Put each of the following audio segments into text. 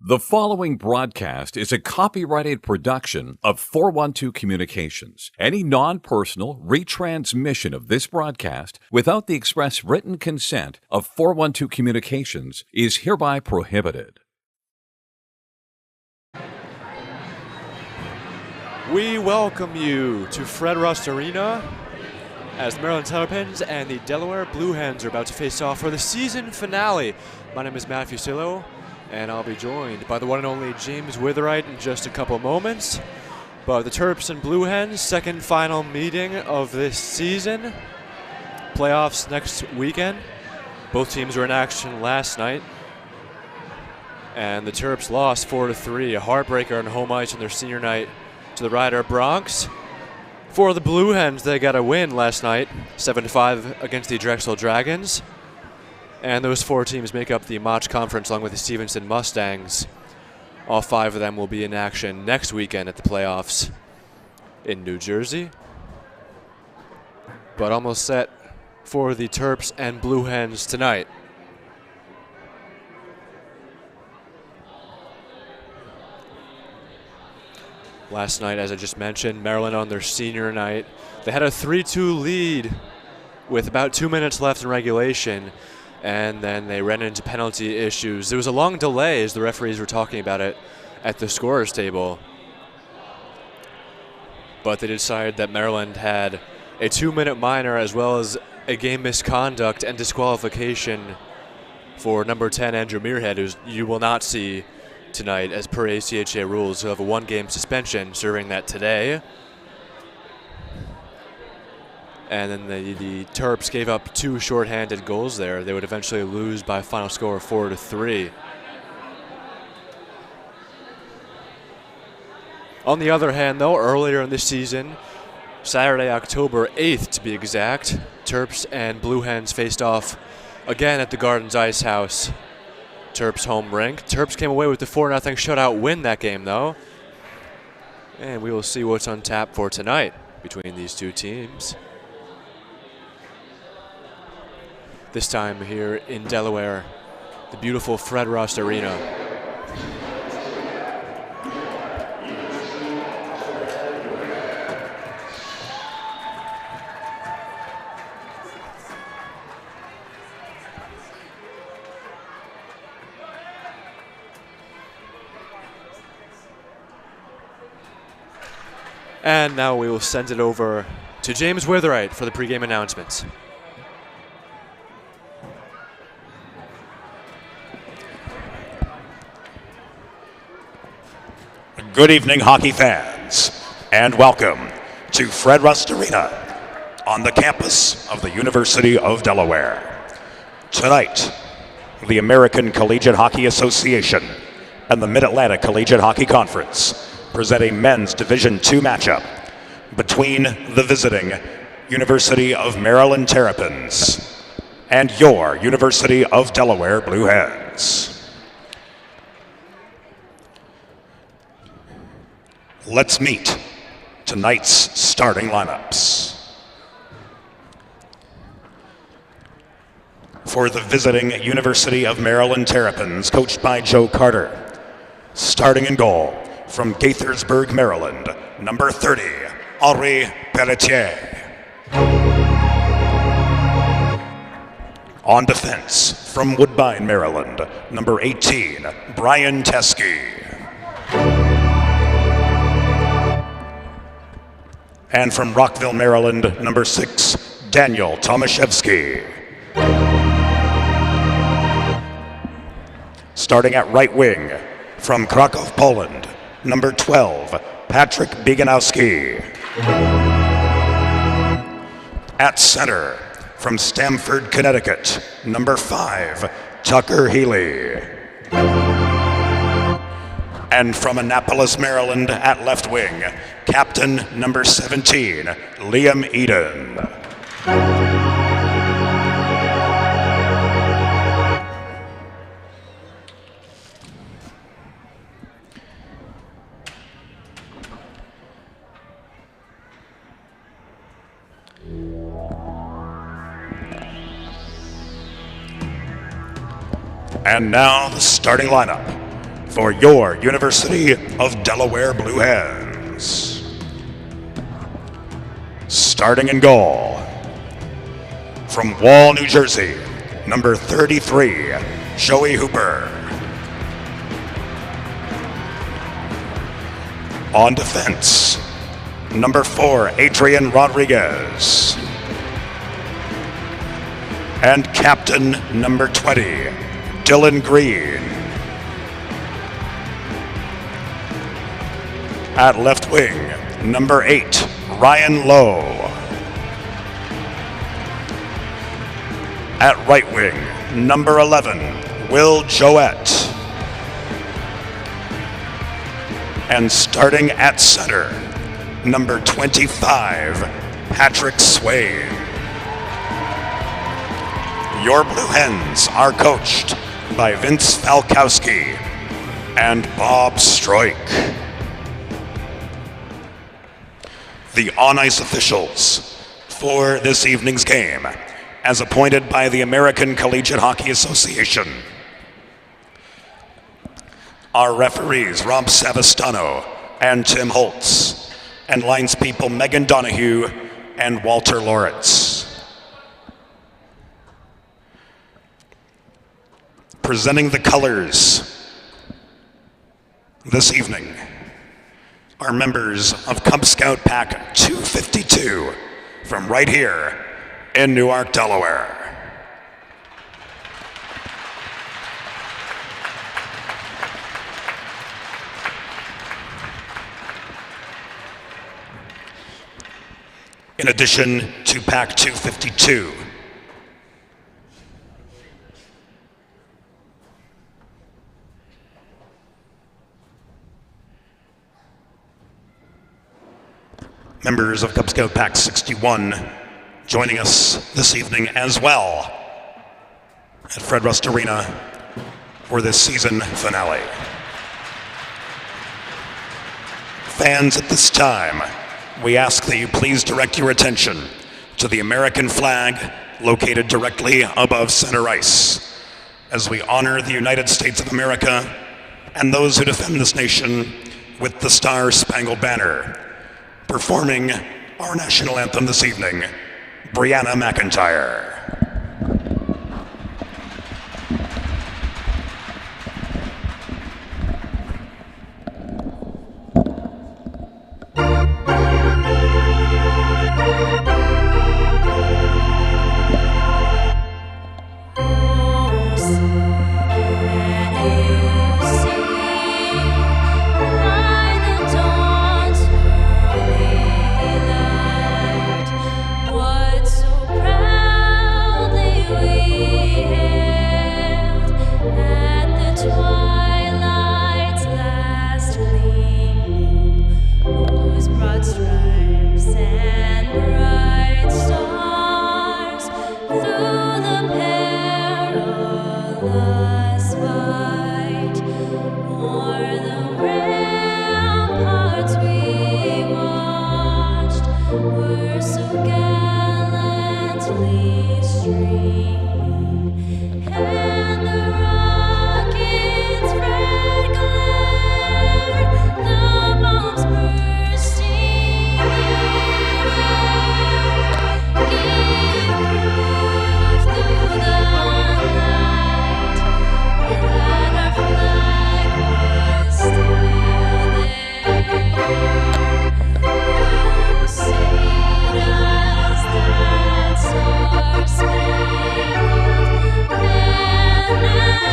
The following broadcast is a copyrighted production of 412 Communications. Any non-personal retransmission of this broadcast without the express written consent of 412 Communications is hereby prohibited. We welcome you to Fred Rust Arena as the Maryland Terrapins and the Delaware Blue Hens are about to face off for the season finale. My name is Matt Fusillo, and I'll be joined by the one and only James Witherite in just a couple moments. But the Terps and Blue Hens, second final meeting of this season. Playoffs next weekend. Both teams were in action last night. And the Terps lost 4-3, a heartbreaker on home ice on their senior night to the Rider Bronx. For the Blue Hens, they got a win last night, 7-5 against the Drexel Dragons. And those four teams make up the Mach Conference along with the Stevenson Mustangs. All five of them will be in action next weekend at the playoffs in New Jersey. But almost set for the Terps and Blue Hens tonight. Last night, as I just mentioned, Maryland on their senior night. They had a 3-2 lead with about 2 minutes left in regulation, and then they ran into penalty issues. There was a long delay as the referees were talking about it at the scorer's table. But they decided that Maryland had a 2-minute minor as well as a game misconduct and disqualification for number 10, Andrew Muirhead, who you will not see tonight as per ACHA rules. He'll have a one-game suspension serving that today. And then the Terps gave up two shorthanded goals there. They would eventually lose by a final score of 4-3. On the other hand, though, earlier in this season, Saturday, October 8th to be exact, Terps and Blue Hens faced off again at the Gardens Ice House, Terps home rink. Terps came away with the 4-0 shutout win that game, though. And we will see what's on tap for tonight between these two teams. This time here in Delaware, the beautiful Fred Rust Arena. And now we will send it over to James Witherite for the pregame announcements. Good evening, hockey fans, and welcome to Fred Rust Arena on the campus of the University of Delaware. Tonight, the American Collegiate Hockey Association and the Mid-Atlantic Collegiate Hockey Conference present a men's Division II matchup between the visiting University of Maryland Terrapins and your University of Delaware Blue Hens. Let's meet tonight's starting lineups. For the visiting University of Maryland Terrapins, coached by Joe Carter. Starting in goal from Gaithersburg, Maryland, number 30, Henri Pelletier. On defense from Woodbine, Maryland, number 18, Brian Teskey. And from Rockville, Maryland, number 6, Daniel Tomaszewski. Starting at right wing, from Krakow, Poland, number 12, Patrick Bieganowski. At center, from Stamford, Connecticut, number 5, Tucker Healy. And from Annapolis, Maryland, at left wing, captain number 17, Liam Eden. And now the starting lineup for your University of Delaware Blue Hens. Starting in goal, from Wall, New Jersey, number 33, Joey Hooper. On defense, number 4, Adrian Rodriguez. And captain number 20, Dylan Green. At left wing, number 8, Ryan Lowe. At right wing, number 11, Will Joette. And starting at center, number 25, Patrick Swain. Your Blue Hens are coached by Vince Falkowski and Bob Stroik. The on-ice officials for this evening's game, as appointed by the American Collegiate Hockey Association, are referees Rob Savastano and Tim Holtz, and linespeople Megan Donahue and Walter Loritz. Presenting the colors this evening are members of Cub Scout Pack 252 from right here in Newark, Delaware. In addition to Pack 252, members of Cub Scout Pack 61 joining us this evening as well at Fred Rust Arena for this season finale. Fans, at this time, we ask that you please direct your attention to the American flag located directly above center ice as we honor the United States of America and those who defend this nation with the Star-Spangled Banner. Performing our national anthem this evening, Brianna McIntyre. Stars-spangled banner.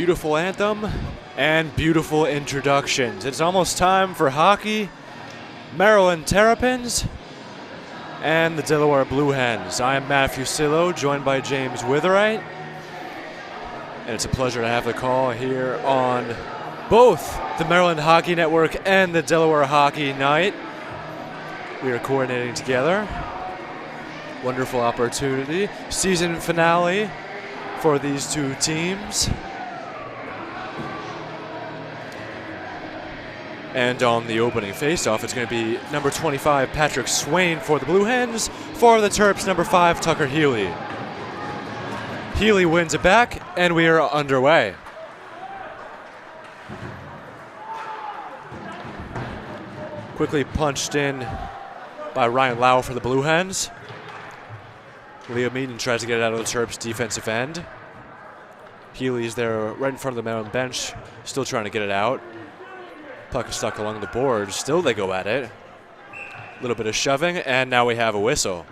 beautiful anthem and beautiful introductions. It's almost time for hockey. Maryland Terrapins and the Delaware Blue Hens. I am Matthew Sillo, joined by James Witherite. And it's a pleasure to have the call here on both the Maryland Hockey Network and the Delaware Hockey Night. We are coordinating together. Wonderful opportunity. Season finale for these two teams. And on the opening faceoff, it's going to be number 25, Patrick Swain for the Blue Hens. For the Terps, number 5, Tucker Healy. Healy wins it back, and we are underway. Quickly punched in by Ryan Lau for the Blue Hens. Liam Eaton tries to get it out of the Terps' defensive end. Healy's there right in front of the Maryland bench, still trying to get it out. Puck is stuck along the boards. Still they go at it. A little bit of shoving, and now we have a whistle.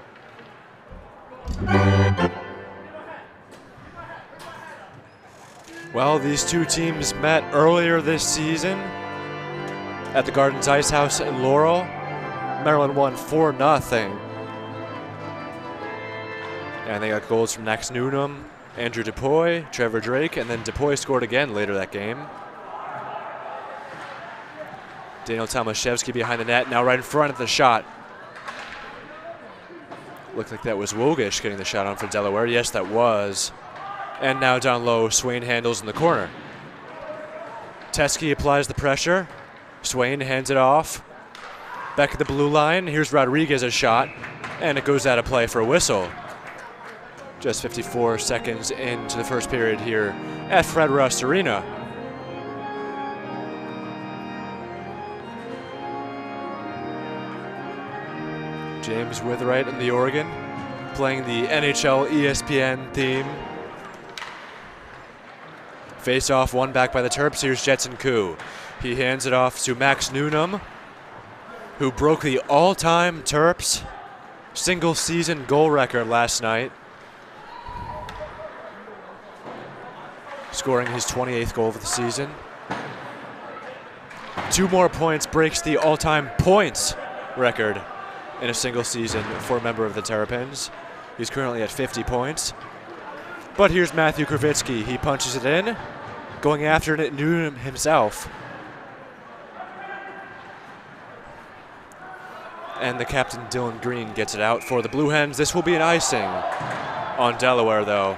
Well, these two teams met earlier this season at the Gardens Ice House in Laurel. Maryland won 4-0. And they got goals from Max Noonan, Andrew DePoy, Trevor Drake, and then DePoy scored again later that game. Daniel Tomaszewski behind the net, now right in front of the shot. Looked like that was Wogish getting the shot on for Delaware. Yes, that was. And now down low, Swain handles in the corner. Teskey applies the pressure. Swain hands it off. Back at the blue line, here's Rodriguez's shot, and it goes out of play for a whistle. Just 54 seconds into the first period here at Fred Rust Arena. James Witherite in the Oregon, playing the NHL ESPN theme. Face-off, one back by the Terps. Here's Jetson Koo. He hands it off to Max Noonan, who broke the all-time Terps single-season goal record last night, scoring his 28th goal of the season. 2 more points breaks the all-time points record in a single season for a member of the Terrapins. He's currently at 50 points. But here's Matthew Kravitsky. He punches it in, going after it Noonan himself. And the captain, Dylan Green, gets it out for the Blue Hens. This will be an icing on Delaware, though.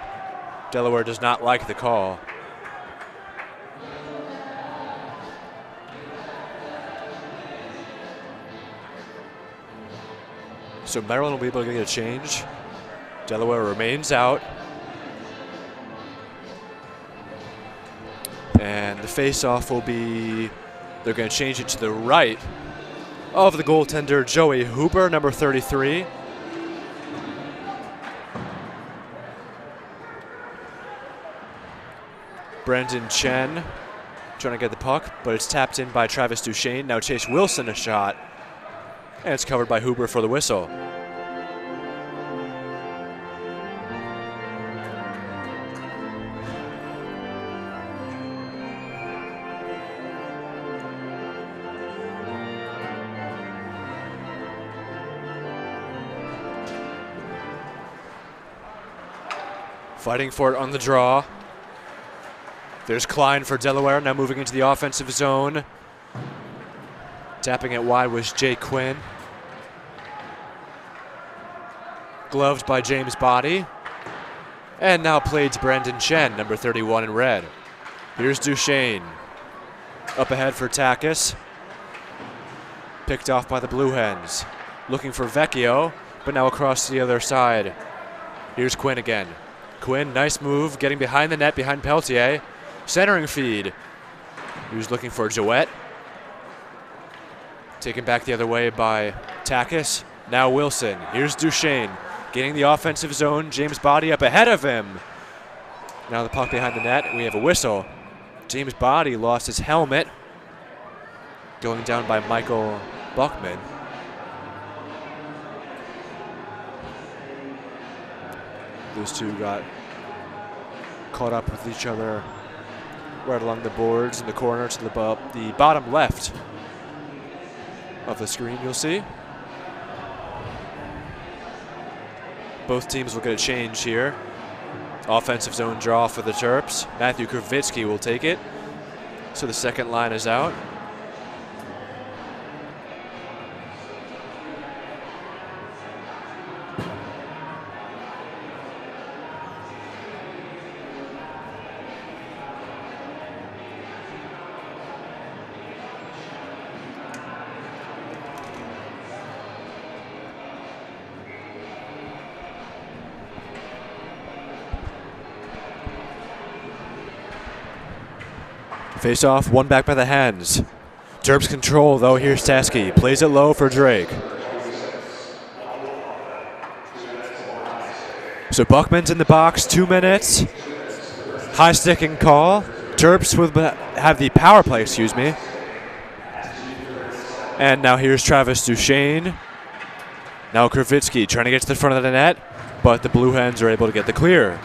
Delaware does not like the call. So Maryland will be able to get a change. Delaware remains out. And the face-off will be, they're going to change it to the right of the goaltender, Joey Hooper, number 33. Brendan Chen trying to get the puck, but it's tapped in by Travis Duchesne. Now Chase Wilson a shot, and it's covered by Hooper for the whistle. Fighting for it on the draw. There's Klein for Delaware, now moving into the offensive zone. Tapping it wide was Jay Quinn. Gloved by James Body. And now played to Brandon Chen, number 31 in red. Here's Duchesne. Up ahead for Takis. Picked off by the Blue Hens. Looking for Vecchio, but now across to the other side. Here's Quinn again. Quinn, nice move, getting behind the net, behind Peltier. Centering feed. He was looking for Jouet. Taken back the other way by Takis. Now Wilson. Here's Duchesne. Getting the offensive zone. James Body up ahead of him. Now the puck behind the net. We have a whistle. James Body lost his helmet. Going down by Michael Buckman. Those two got caught up with each other right along the boards in the corner to the bottom left of the screen, you'll see. Both teams will get a change here. Offensive zone draw for the Terps. Matthew Kravitsky will take it. So the second line is out. Face off, one back by the hands. Terps control though, here's Teske. Plays it low for Drake. So Buckman's in the box, 2 minutes. High sticking call. Terps have the power play, excuse me. And now here's Travis Duchesne. Now Kravitsky trying to get to the front of the net, but the Blue Hens are able to get the clear.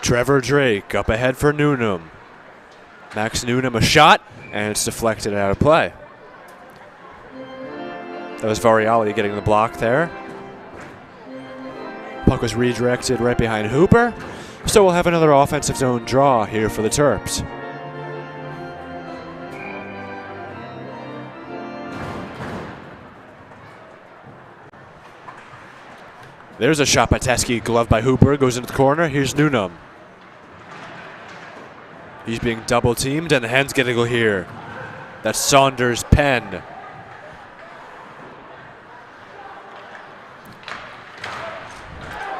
Trevor Drake up ahead for Newnham. Max Newnham a shot, and it's deflected out of play. That was Variali getting the block there. Puck was redirected right behind Hooper. So we'll have another offensive zone draw here for the Terps. There's a shot by Teske, gloved by Hooper, goes into the corner. Here's Newnham. He's being double teamed, and the Hens get a go here. That's Saunders' pen.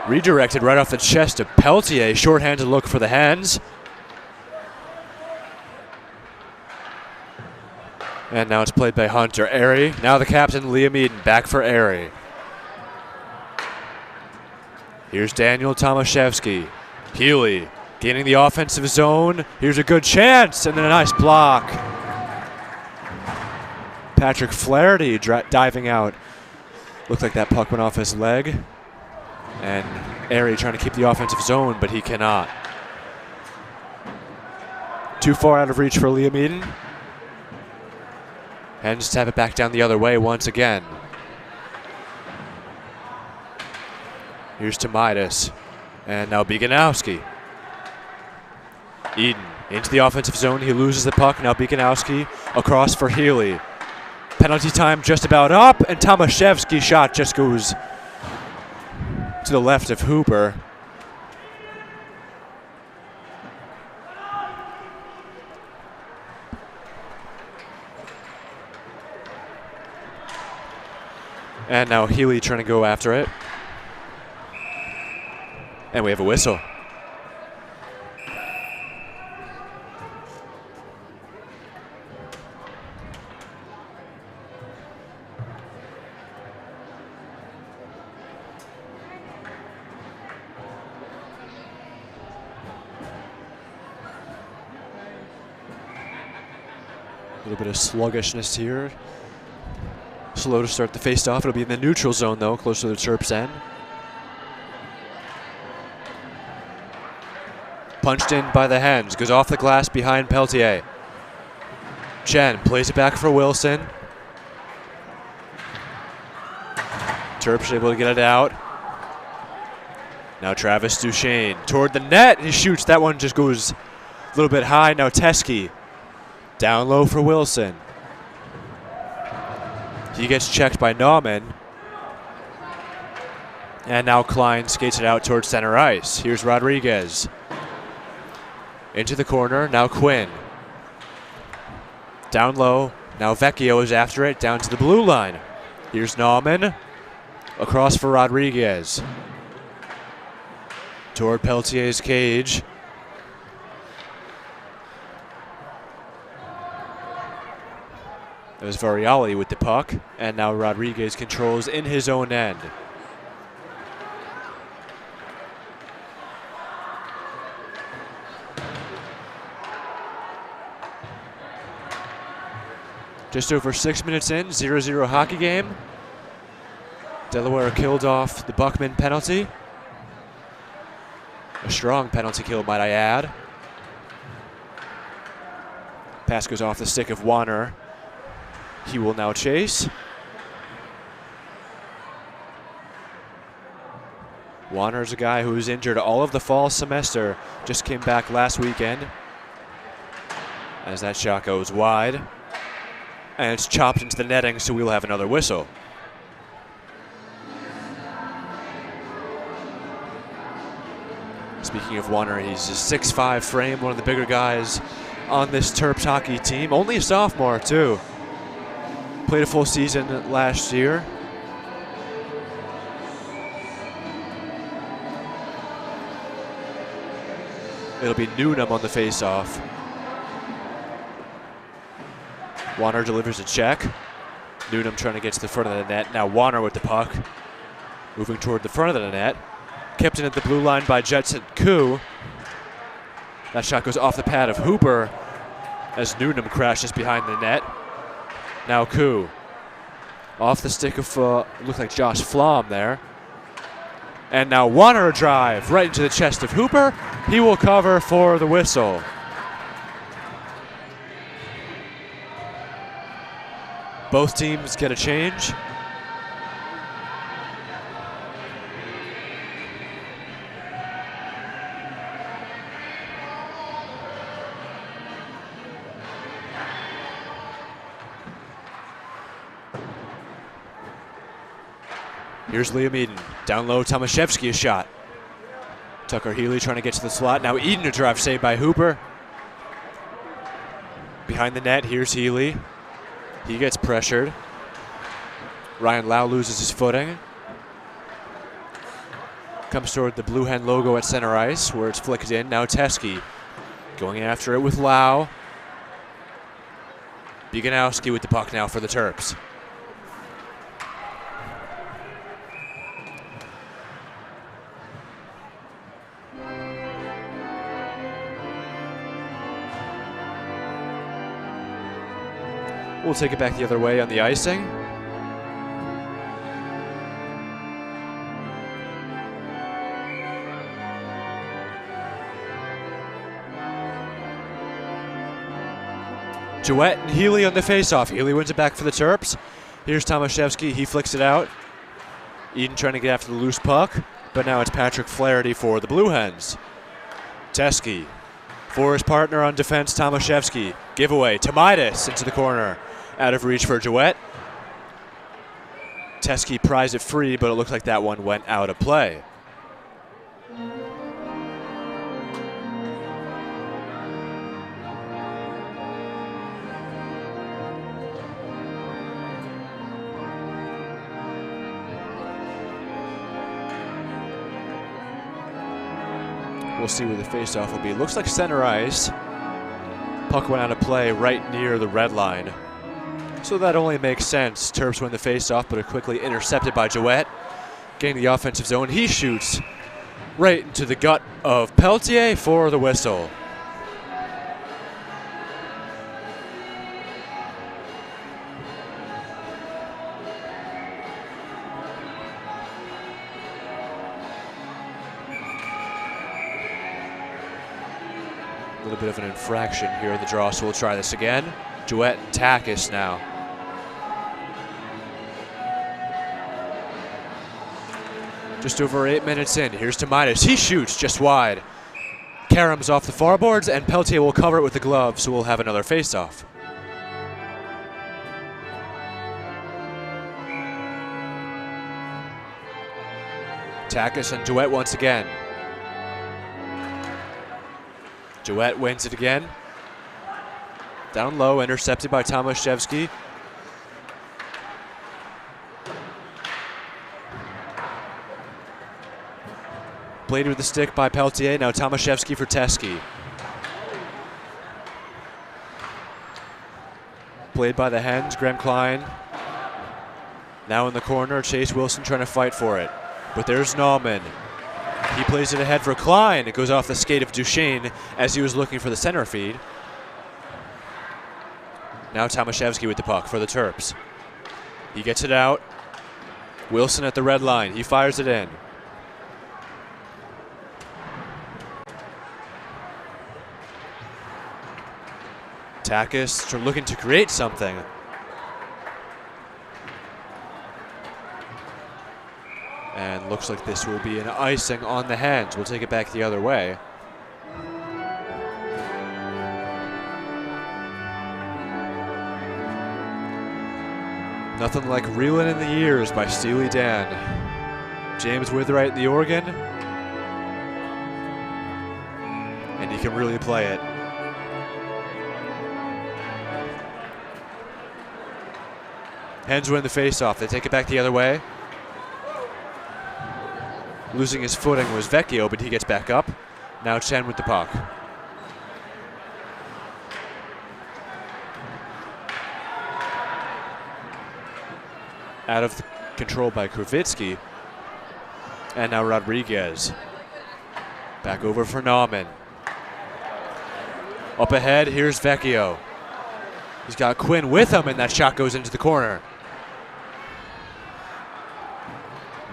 Redirected right off the chest of Peltier. Shorthanded look for the Hens. And now it's played by Hunter. Airy. Now the captain, Liam Eden, back for Airy. Here's Daniel Tomaszewski. Healy gaining the offensive zone. Here's a good chance, and then a nice block. Patrick Flaherty diving out. Looked like that puck went off his leg. And Airy trying to keep the offensive zone, but he cannot. Too far out of reach for Liam Eden. And just have it back down the other way once again. Here's Tomaitis. And now Beganowski. Eden into the offensive zone. He loses the puck. Now Beganowski across for Healy. Penalty time just about up. And Tomaszewski's shot just goes to the left of Hooper. And now Healy trying to go after it. And we have a whistle. A little bit of sluggishness here. Slow to start the face-off. It'll be in the neutral zone, though, close to the Terps' end. Punched in by the Hens. Goes off the glass behind Peltier. Chen plays it back for Wilson. Terps able to get it out. Now Travis Duchesne toward the net. He shoots. That one just goes a little bit high. Now Teske. Down low for Wilson. He gets checked by Nauman. And now Klein skates it out towards center ice. Here's Rodriguez. Into the corner. Now Quinn. Down low. Now Vecchio is after it. Down to the blue line. Here's Nauman. Across for Rodriguez. Toward Peltier's cage. It was Variali with the puck, and now Rodriguez controls in his own end. Just over 6 minutes in, 0-0 hockey game. Delaware killed off the Buckman penalty. A strong penalty kill, might I add. Pass goes off the stick of Warner. He will now chase. Warner's a guy who was injured all of the fall semester. Just came back last weekend. As that shot goes wide. And it's chopped into the netting, so we'll have another whistle. Speaking of Warner, he's a 6'5" frame, one of the bigger guys on this Terps hockey team. Only a sophomore, too. Played a full season last year. It'll be Newnham on the faceoff. Warner delivers a check. Newnham trying to get to the front of the net. Now Warner with the puck. Moving toward the front of the net. Kept in at the blue line by Jetson Koo. That shot goes off the pad of Hooper as Newnham crashes behind the net. Now Koo. Off the stick of, looked like Josh Flom there. And now Warner a drive right into the chest of Hooper. He will cover for the whistle. Both teams get a change. Here's Liam Eden. Down low, Tomaszewski a shot. Tucker Healy trying to get to the slot. Now Eden a drive saved by Hooper. Behind the net, here's Healy. He gets pressured. Ryan Lau loses his footing. Comes toward the Blue Hen logo at center ice where it's flicked in. Now Teske going after it with Lau. Biganowski with the puck now for the Terps. We'll take it back the other way on the icing. Jouett and Healy on the faceoff. Healy wins it back for the Terps. Here's Tomaszewski. He flicks it out. Eden trying to get after the loose puck, but now it's Patrick Flaherty for the Blue Hens. Teske for his partner on defense, Tomaszewski. Giveaway. Tomaitis into the corner. Out of reach for Jouett. Teske prized it free, but it looked like that one went out of play. We'll see where the faceoff will be. Looks like center ice. Puck went out of play right near the red line. So that only makes sense. Terps win the faceoff, but are quickly intercepted by Jouett. Getting the offensive zone. He shoots right into the gut of Peltier for the whistle. A little bit of an infraction here in the draw, so we'll try this again. Jouett and Takis now. Just over 8 minutes in. Here's Tomaitis. He shoots just wide. Karam's off the far boards, and Peltier will cover it with the glove, so we'll have another faceoff. Takis and Jouett once again. Jouett wins it again. Down low, intercepted by Tomaszewski. Played with the stick by Peltier. Now Tomaszewski for Teske. Played by the Hens, Graham Klein. Now in the corner, Chase Wilson trying to fight for it. But there's Nauman. He plays it ahead for Klein. It goes off the skate of Duchesne as he was looking for the center feed. Now Tomaszewski with the puck for the Terps. He gets it out. Wilson at the red line. He fires it in. Takis looking to create something. And looks like this will be an icing on the hands. We'll take it back the other way. Nothing like Reelin' in the Years by Steely Dan. James Witherite in the organ. And he can really play it. Hens win the faceoff. They take it back the other way. Losing his footing was Vecchio, but he gets back up. Now Chen with the puck. Out of control by Kravitsky. And now Rodriguez. Back over for Nauman. Up ahead, here's Vecchio. He's got Quinn with him, and that shot goes into the corner.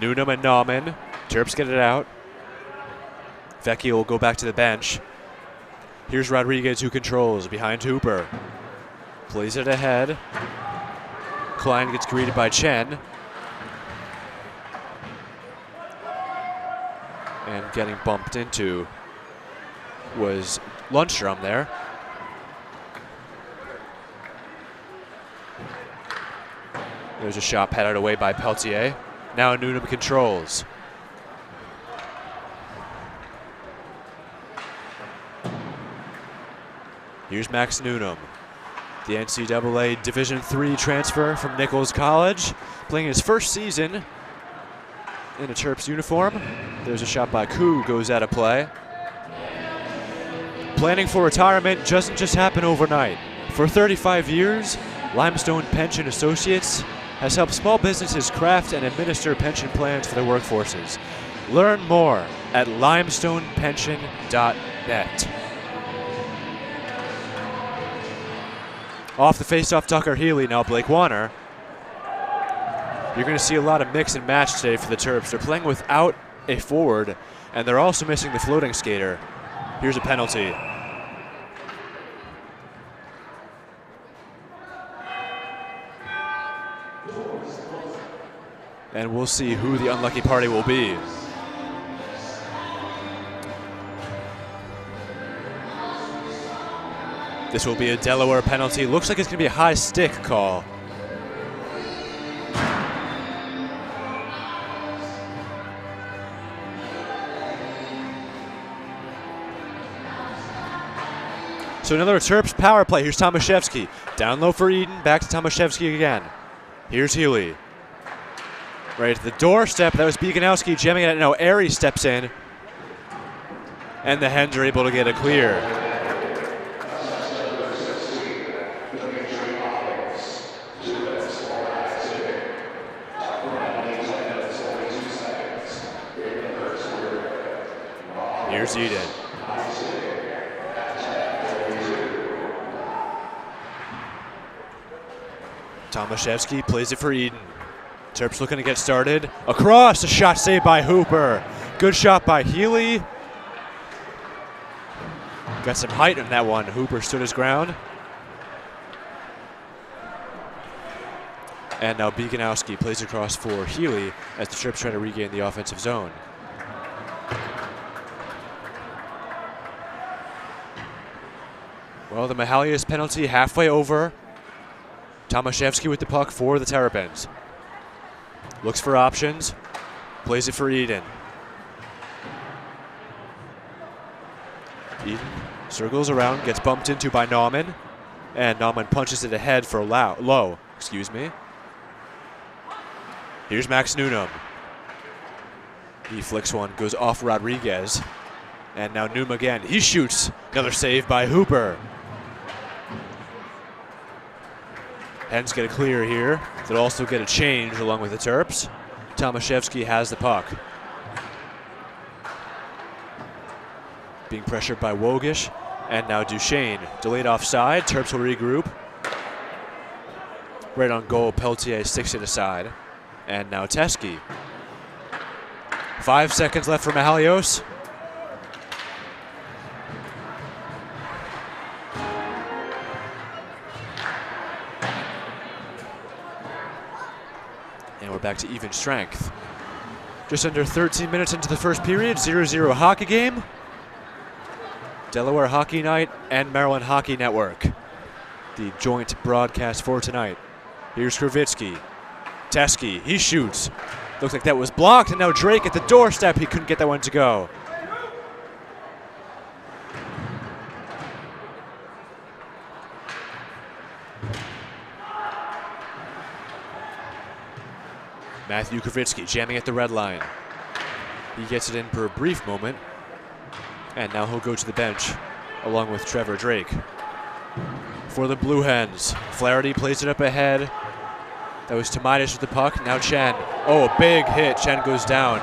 Newnham and Nauman. Terps get it out. Vecchio will go back to the bench. Here's Rodriguez who controls behind Hooper. Plays it ahead. Klein gets greeted by Chen. And getting bumped into was Lundstrom there. There's a shot patted away by Peltier. Now Newnham controls. Here's Max Newnham, the NCAA Division III transfer from Nichols College, playing his first season in a Terps uniform. There's a shot by Koo, goes out of play. Planning for retirement doesn't just happen overnight. For 35 years, Limestone Pension Associates has helped small businesses craft and administer pension plans for their workforces. Learn more at limestonepension.net. Off the faceoff, Tucker Healy, now Blake Warner. You're going to see a lot of mix and match today for the Terps. They're playing without a forward, and they're also missing the floating skater. Here's a penalty. And we'll see who the unlucky party will be. This will be a Delaware penalty. Looks like it's going to be a high stick call. So another Terps power play. Here's Tomaszewski. Down low for Eden. Back to Tomaszewski again. Here's Healy. Right at the doorstep. That was Beganowski jamming it. Now Airy steps in. And the Hens are able to get a clear. Here's Eden. Tomaszewski plays it for Eden. Terps looking to get started. Across, a shot saved by Hooper. Good shot by Healy. Got some height on that one. Hooper stood his ground. And now Beganowski plays across for Healy as the Terps try to regain the offensive zone. Well, the Mahalius penalty halfway over. Tomaszewski with the puck for the Terrapins. Looks for options. Plays it for Eden. Eden circles around, gets bumped into by Nauman. And Nauman punches it ahead for low. Here's Max Newnham. He flicks one, goes off Rodriguez. And now Newnham again. He shoots. Another save by Hooper. Hens get a clear here. They'll also get a change along with the Terps. Tomaszewski has the puck. Being pressured by Wogish. And now Duchesne. Delayed offside. Terps will regroup. Right on goal, Peltier sticks it aside. And now Teskey. 5 seconds left for Mahalios. And we're back to even strength. Just under 13 minutes into the first period, 0-0 hockey game. Delaware Hockey Night and Maryland Hockey Network. The joint broadcast for tonight. Here's Kravitsky. Teskey, he shoots. Looks like that was blocked, and now Drake at the doorstep. He couldn't get that one to go. Matthew Kravitsky jamming at the red line. He gets it in for a brief moment, and now he'll go to the bench along with Trevor Drake. For the Blue Hens, Flaherty plays it up ahead. That was Tomaitis with the puck. Now Chen. Oh, a big hit. Chen goes down.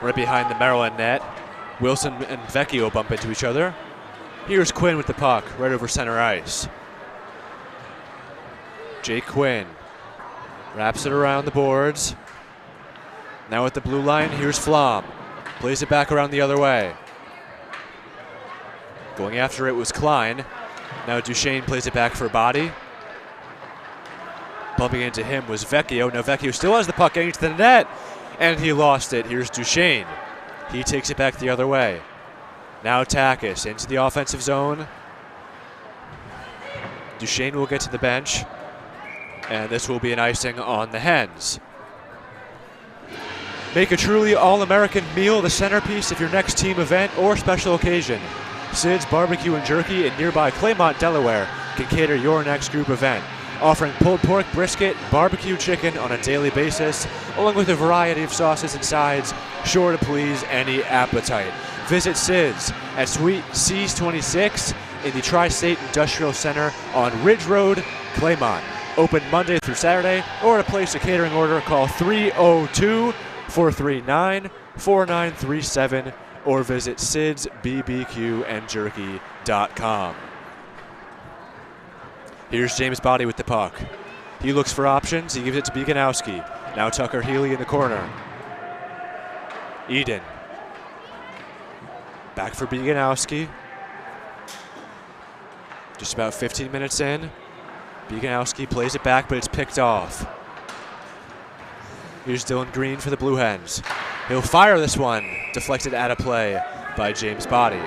Right behind the Maryland net. Wilson and Vecchio bump into each other. Here's Quinn with the puck right over center ice. Jake Quinn wraps it around the boards. Now at the blue line, here's Flom. Plays it back around the other way. Going after it was Klein. Now Duchesne plays it back for Body. Bumping into him was Vecchio. Now Vecchio still has the puck getting to the net, and he lost it. Here's Duchesne. He takes it back the other way. Now Takis into the offensive zone. Duchesne will get to the bench, and this will be an icing on the Hens. Make a truly all-American meal the centerpiece of your next team event or special occasion. Sid's Barbecue and Jerky in nearby Claymont, Delaware can cater your next group event, offering pulled pork, brisket, barbecue chicken on a daily basis, along with a variety of sauces and sides, sure to please any appetite. Visit Sid's at Suite C's26 in the Tri-State Industrial Center on Ridge Road, Claymont. Open Monday through Saturday, or to place a catering order, call 302-439-4937 or visit sidsbbqandjerky.com. Here's James Body with the puck. He looks for options. He gives it to Beganowski. Now Tucker Healy in the corner. Eden. Back for Beganowski. Just about 15 minutes in. Beganowski plays it back, but it's picked off. Here's Dylan Green for the Blue Hens. He'll fire this one. Deflected out of play by James Body.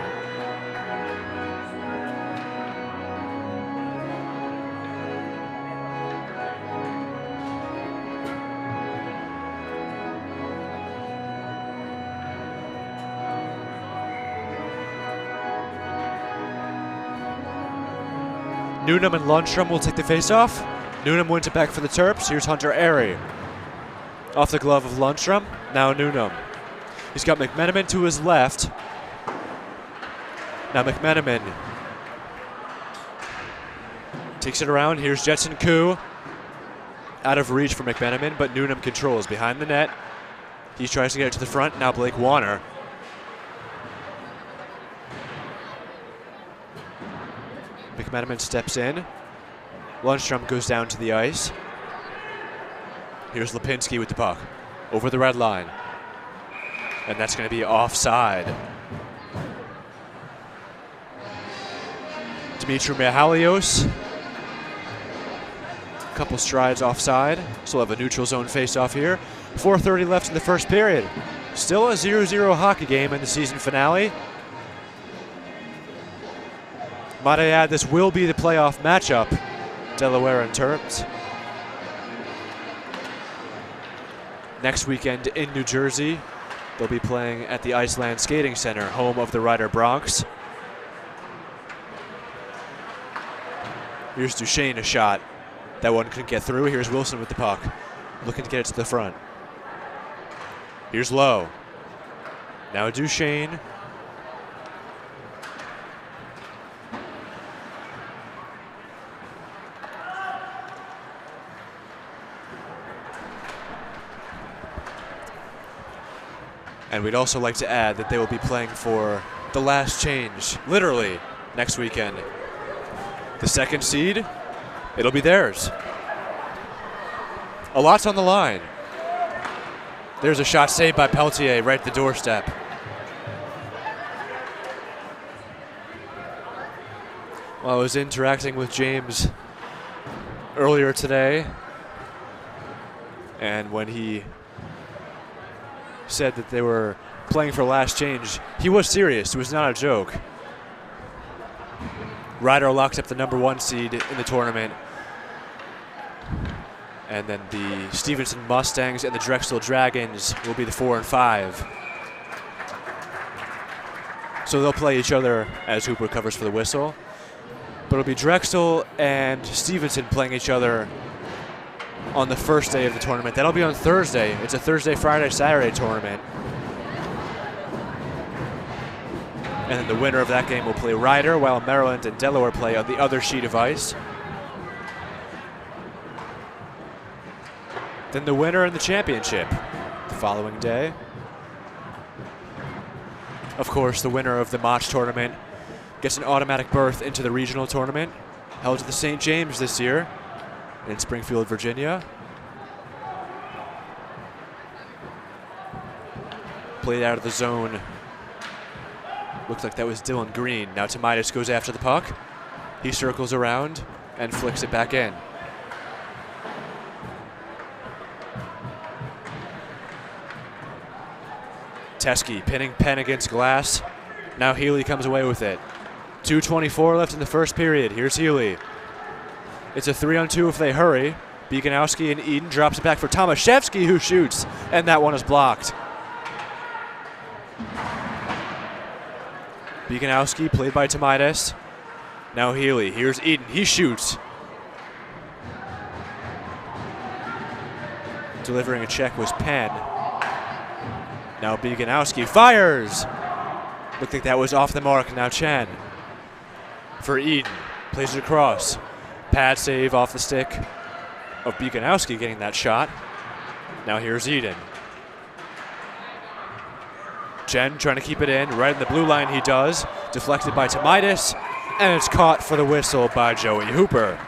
Newnham and Lundstrom will take the face-off. Newnham wins it back for the Terps. Here's Hunter Airy. Off the glove of Lundstrom. Now Newnham. He's got McMenamin to his left. Now McMenamin takes it around. Here's Jetson Koo. Out of reach for McMenamin, but Newnham controls behind the net. He tries to get it to the front. Now Blake Warner. McMenamin steps in. Lundstrom goes down to the ice. Here's Lipinski with the puck. Over the red line. And that's going to be offside. Dimitri Mihalios. Couple strides offside. Still have a neutral zone face-off here. 4:30 left in the first period. Still a 0-0 hockey game in the season finale. Might I add, this will be the playoff matchup, Delaware and Terps. Next weekend in New Jersey, they'll be playing at the Iceland Skating Center, home of the Rider Bronx. Here's Duchesne, a shot. That one couldn't get through. Here's Wilson with the puck, looking to get it to the front. Here's Lowe. Now Duchesne. And we'd also like to add that they will be playing for the last change, literally, next weekend. The second seed it'll be theirs. A lot's on the line. There's a shot saved by Peltier right at the doorstep. Well, I was interacting with James earlier today, and when he said that they were playing for last change, he was serious. It was not a joke. Ryder locked up the #1 seed in the tournament, and then the Stevenson Mustangs and the Drexel Dragons will be the 4 and 5. So they'll play each other as Hooper covers for the whistle. But it'll be Drexel and Stevenson playing each other on the first day of the tournament. That'll be on Thursday. It's a Thursday, Friday, Saturday tournament. And then the winner of that game will play Ryder, while Maryland and Delaware play on the other sheet of ice. Then the winner in the championship the following day. Of course, the winner of the Mach tournament gets an automatic berth into the regional tournament, held at the St. James this year in Springfield, Virginia. Played out of the zone. Looks like that was Dylan Green. Now Tomaitis goes after the puck. He circles around and flicks it back in. Teskey pinning Penn against glass. Now Healy comes away with it. 2:24 left in the first period. Here's Healy. It's a 3-on-2 if they hurry. Beakonowski and Eden drops it back for Tomaszewski, who shoots, and that one is blocked. Beakonowski played by Tomaitis. Now Healy. Here's Eden. He shoots. Delivering a check was Penn. Now Beakonowski fires. Looked like that was off the mark. Now Chen. For Eden. Plays it across. Pad save off the stick of Beakonowski getting that shot. Now here's Eden. Chen trying to keep it in. Right in the blue line he does. Deflected by Tomaitis. And it's caught for the whistle by Joey Hooper.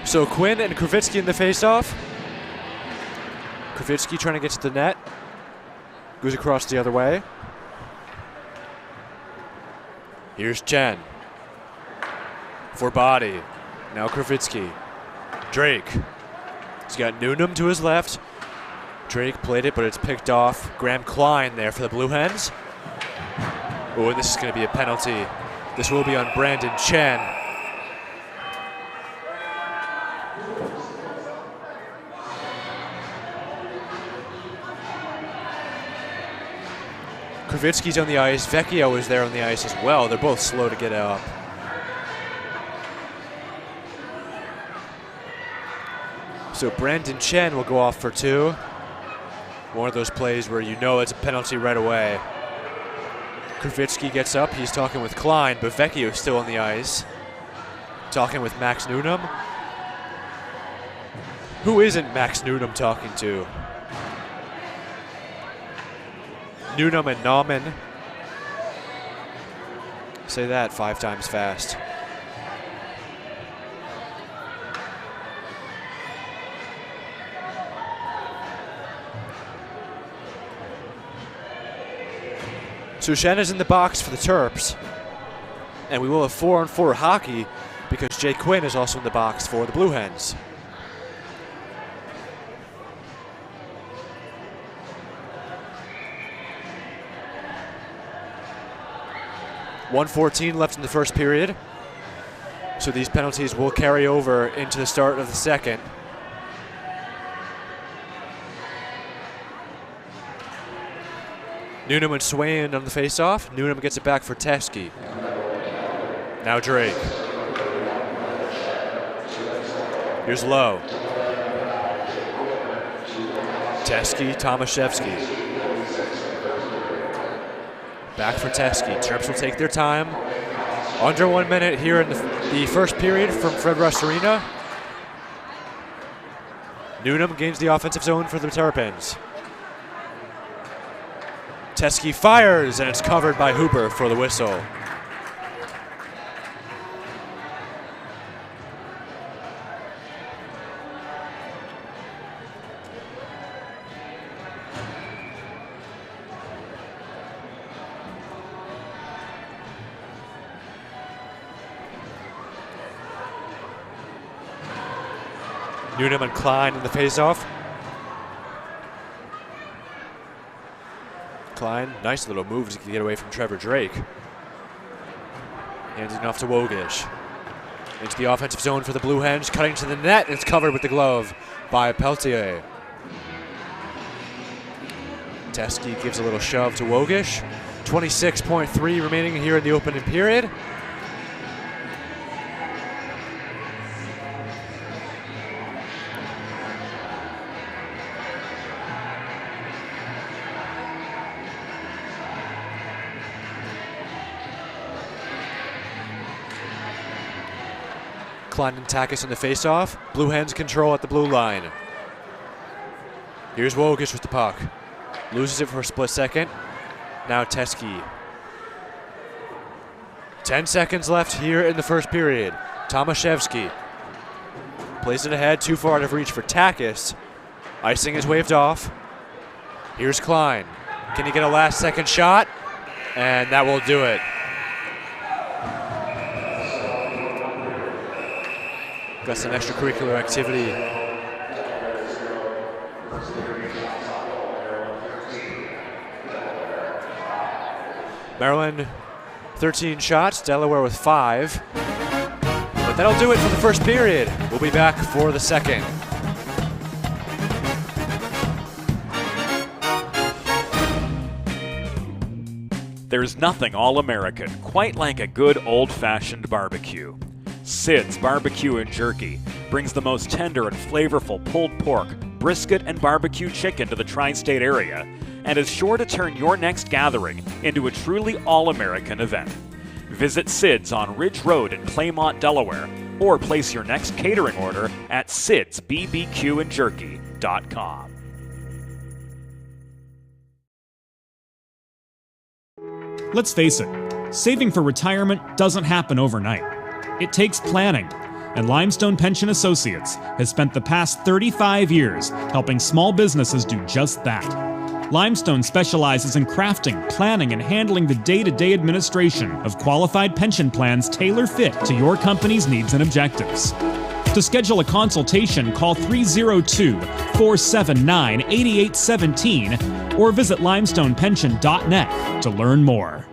So Quinn and Kravitsky in the faceoff. Kravitsky trying to get to the net. Goes across the other way. Here's Chen. For body. Now Kravitsky. Drake. He's got Newnham to his left. Drake played it, but it's picked off. Graham Klein there for the Blue Hens. Oh, and this is going to be a penalty. This will be on Brandon Chen. Kravitsky's on the ice. Vecchio is there on the ice as well. They're both slow to get up. So Brandon Chen will go off for 2. One of those plays where you know it's a penalty right away. Kravitsky gets up. He's talking with Klein, but Vecchio is still on the ice. Talking with Max Newnham. Who isn't Max Newnham talking to? Newnham and Nauman. Say that 5 times fast. So Shen is in the box for the Terps. And we will have 4-on-4 hockey because Jay Quinn is also in the box for the Blue Hens. .114 left in the first period. So these penalties will carry over into the start of the second. Newnham and Swain on the faceoff. Newnham gets it back for Teskey. Now Drake. Here's Lowe. Teskey, Tomaszewski. Back for Teskey. Terps will take their time. Under 1 minute here in the first period from Fred Rust Arena. Newnham gains the offensive zone for the Terrapins. Teskey fires, and it's covered by Hooper for the whistle. Newnham and Klein in the faceoff. Klein, nice little moves to get away from Trevor Drake. Hands it off to Wogish. Into the offensive zone for the Blue Hens, cutting to the net, and it's covered with the glove by Peltier. Teskey gives a little shove to Wogish. 26.3 remaining here in the opening period. Klein and Takis in the faceoff. Blue Hens control at the blue line. Here's Wogish with the puck. Loses it for a split second. Now Teskey. 10 seconds left here in the first period. Tomaszewski plays it ahead, too far out of reach for Takis. Icing is waved off. Here's Klein. Can he get a last second shot? And that will do it. Got some extracurricular activity. Maryland, 13 shots. Delaware with 5. But that'll do it for the first period. We'll be back for the second. There's nothing all-American quite like a good old-fashioned barbecue. Sid's Barbecue and Jerky brings the most tender and flavorful pulled pork, brisket, and barbecue chicken to the tri-state area and is sure to turn your next gathering into a truly all-American event. Visit Sid's on Ridge Road in Claymont, Delaware, or place your next catering order at sidsbbqandjerky.com. Let's face it, saving for retirement doesn't happen overnight. It takes planning, and Limestone Pension Associates has spent the past 35 years helping small businesses do just that. Limestone specializes in crafting, planning, and handling the day-to-day administration of qualified pension plans tailor-fit to your company's needs and objectives. To schedule a consultation, call 302-479-8817 or visit limestonepension.net to learn more.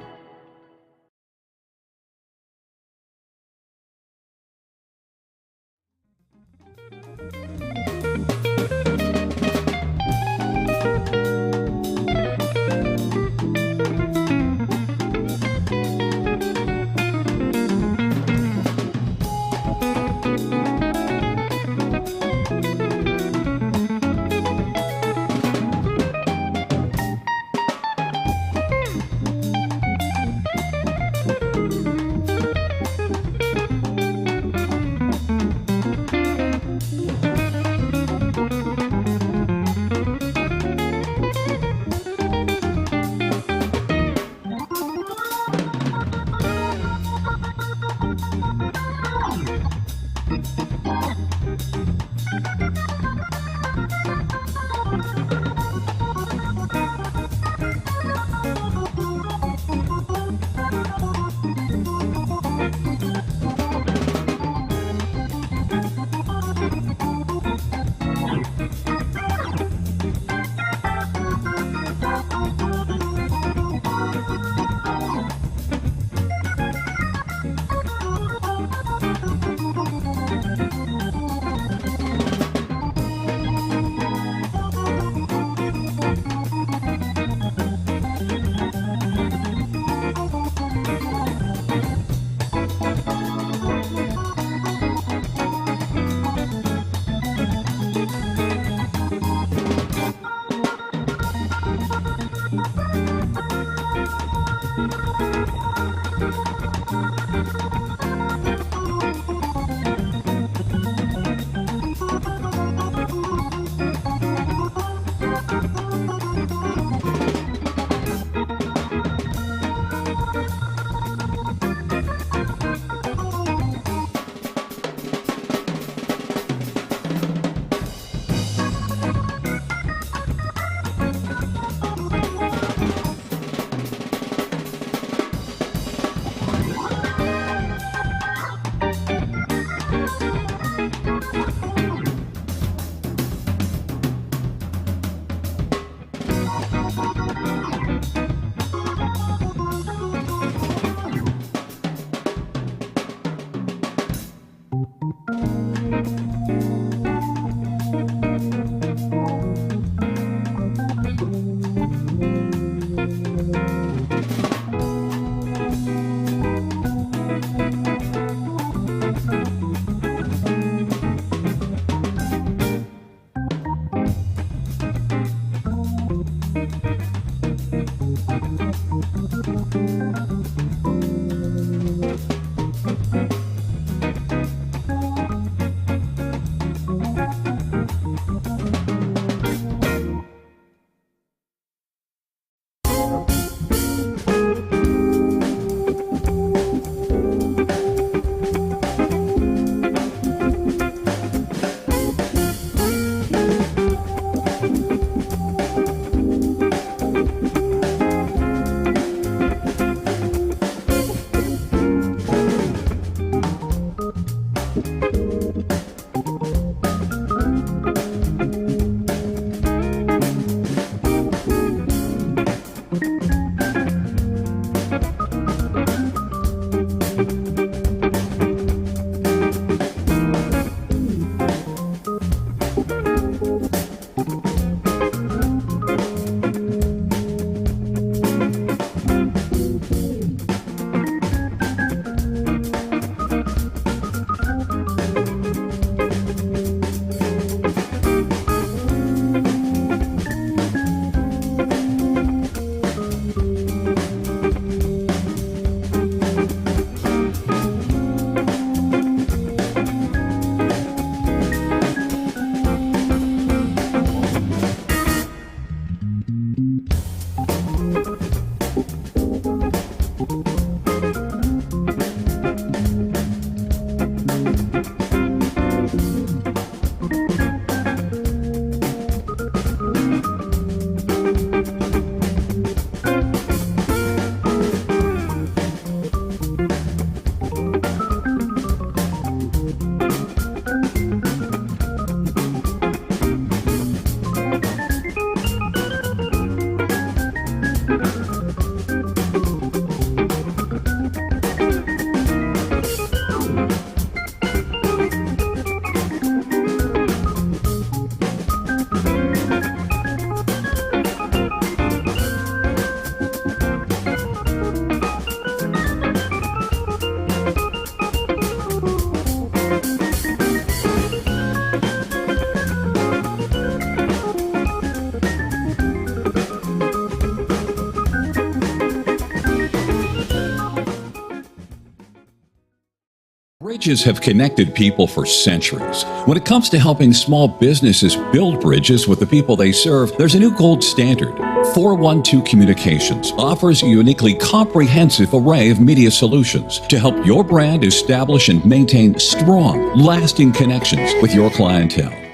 Bridges have connected people for centuries. When it comes to helping small businesses build bridges with the people they serve, there's a new gold standard. 412 Communications offers a uniquely comprehensive array of media solutions to help your brand establish and maintain strong, lasting connections with your clientele.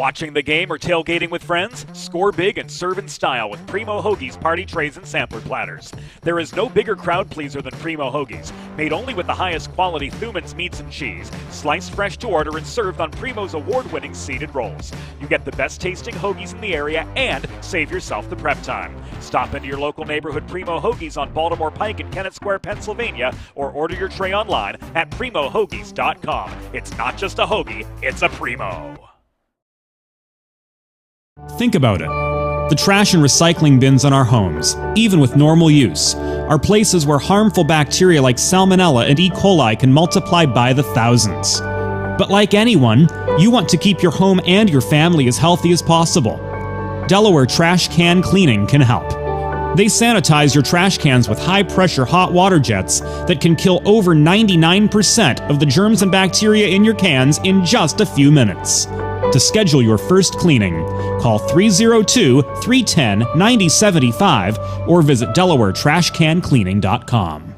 Watching the game or tailgating with friends? Score big and serve in style with Primo Hoagie's party trays and sampler platters. There is no bigger crowd pleaser than Primo Hoagie's, made only with the highest quality Thuman's meats and cheese, sliced fresh to order and served on Primo's award-winning seeded rolls. You get the best tasting hoagies in the area and save yourself the prep time. Stop into your local neighborhood Primo Hoagie's on Baltimore Pike in Kennett Square, Pennsylvania, or order your tray online at primohoagies.com. It's not just a hoagie, it's a Primo. Think about it. The trash and recycling bins in our homes, even with normal use, are places where harmful bacteria like Salmonella and E. coli can multiply by the thousands. But like anyone, you want to keep your home and your family as healthy as possible. Delaware Trash Can Cleaning can help. They sanitize your trash cans with high-pressure hot water jets that can kill over 99% of the germs and bacteria in your cans in just a few minutes. To schedule your first cleaning, call 302-310-9075 or visit DelawareTrashCanCleaning.com.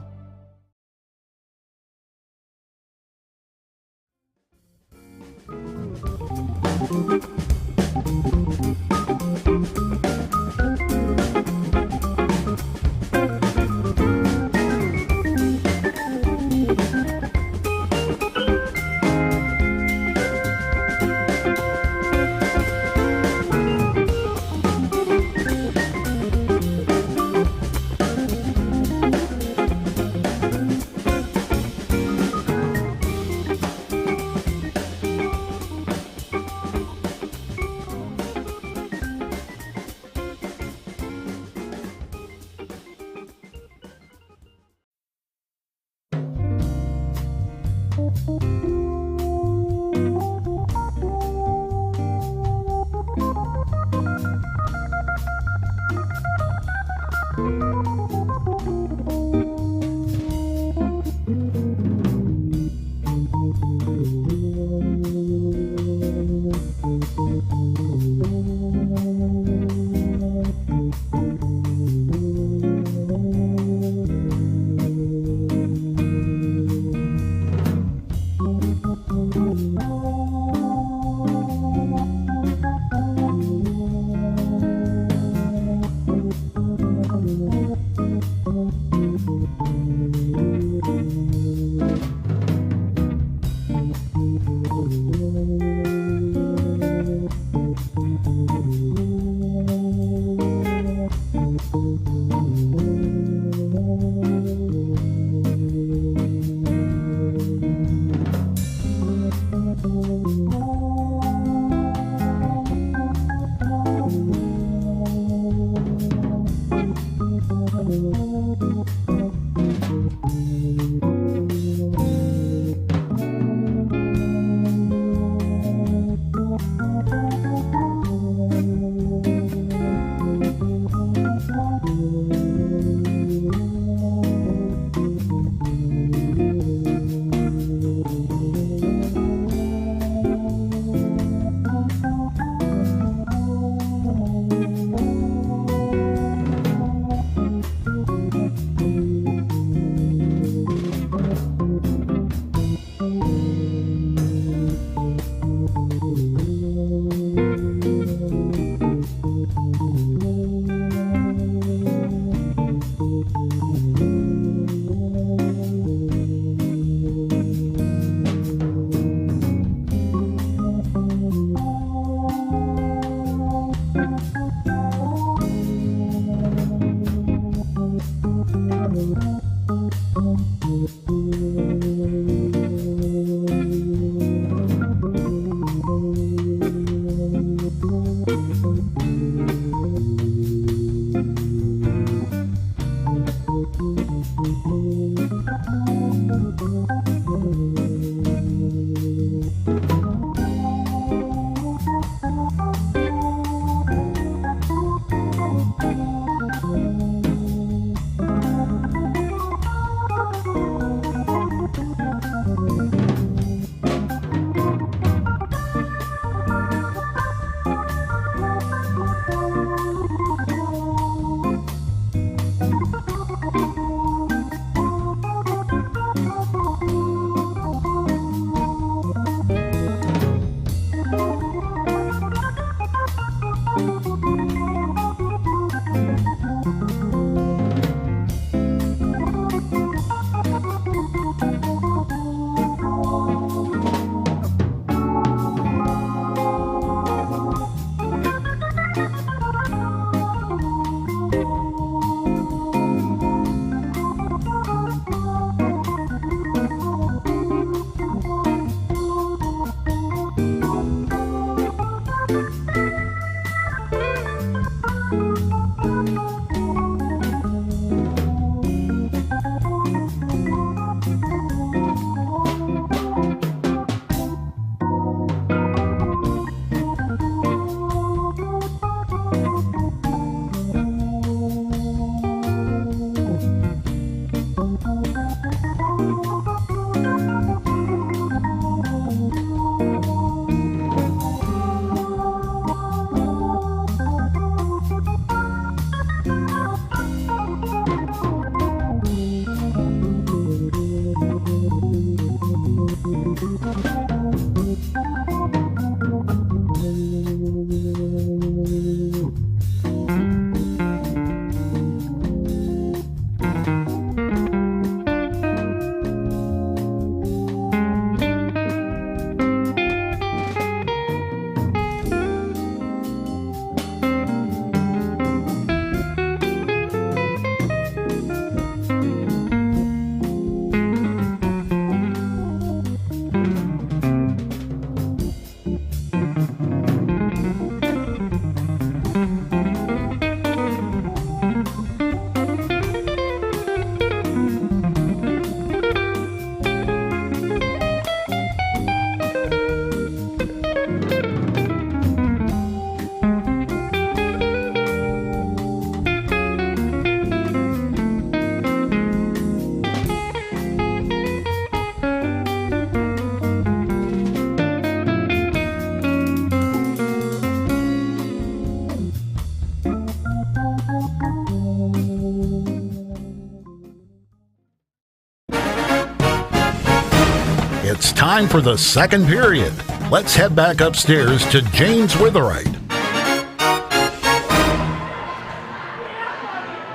It's time for the second period. Let's head back upstairs to James Witherite.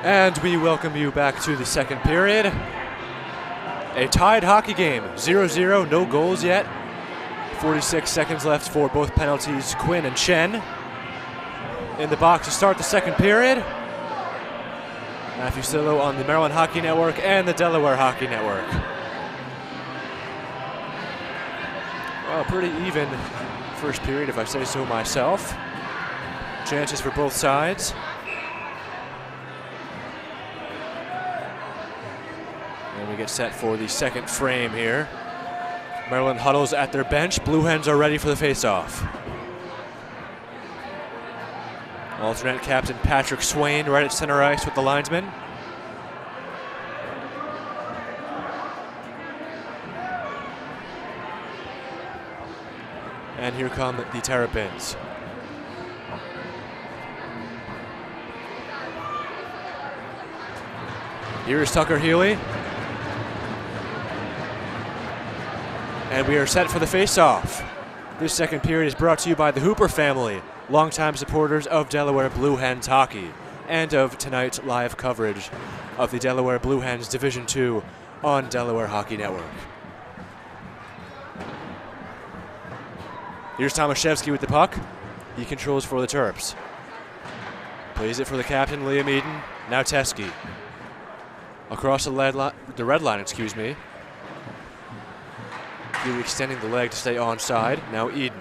And we welcome you back to the second period. A tied hockey game, 0-0, no goals yet. 46 seconds left for both penalties, Quinn and Chen. In the box to start the second period. Matthew Sillo on the Maryland Hockey Network and the Delaware Hockey Network. Well, pretty even first period, if I say so myself. Chances for both sides. And we get set for the second frame here. Maryland huddles at their bench. Blue Hens are ready for the face-off. Alternate captain Patrick Swain right at center ice with the linesman. And here come the Terrapins. Here's Tucker Healy. And we are set for the face-off. This second period is brought to you by the Hooper family, longtime supporters of Delaware Blue Hens hockey, and of tonight's live coverage of the Delaware Blue Hens Division II on Delaware Hockey Network. Here's Tomaszewski with the puck. He controls for the Terps. Plays it for the captain, Liam Eden. Now Teskey. Across the red line, Healy extending the leg to stay onside. Now Eden.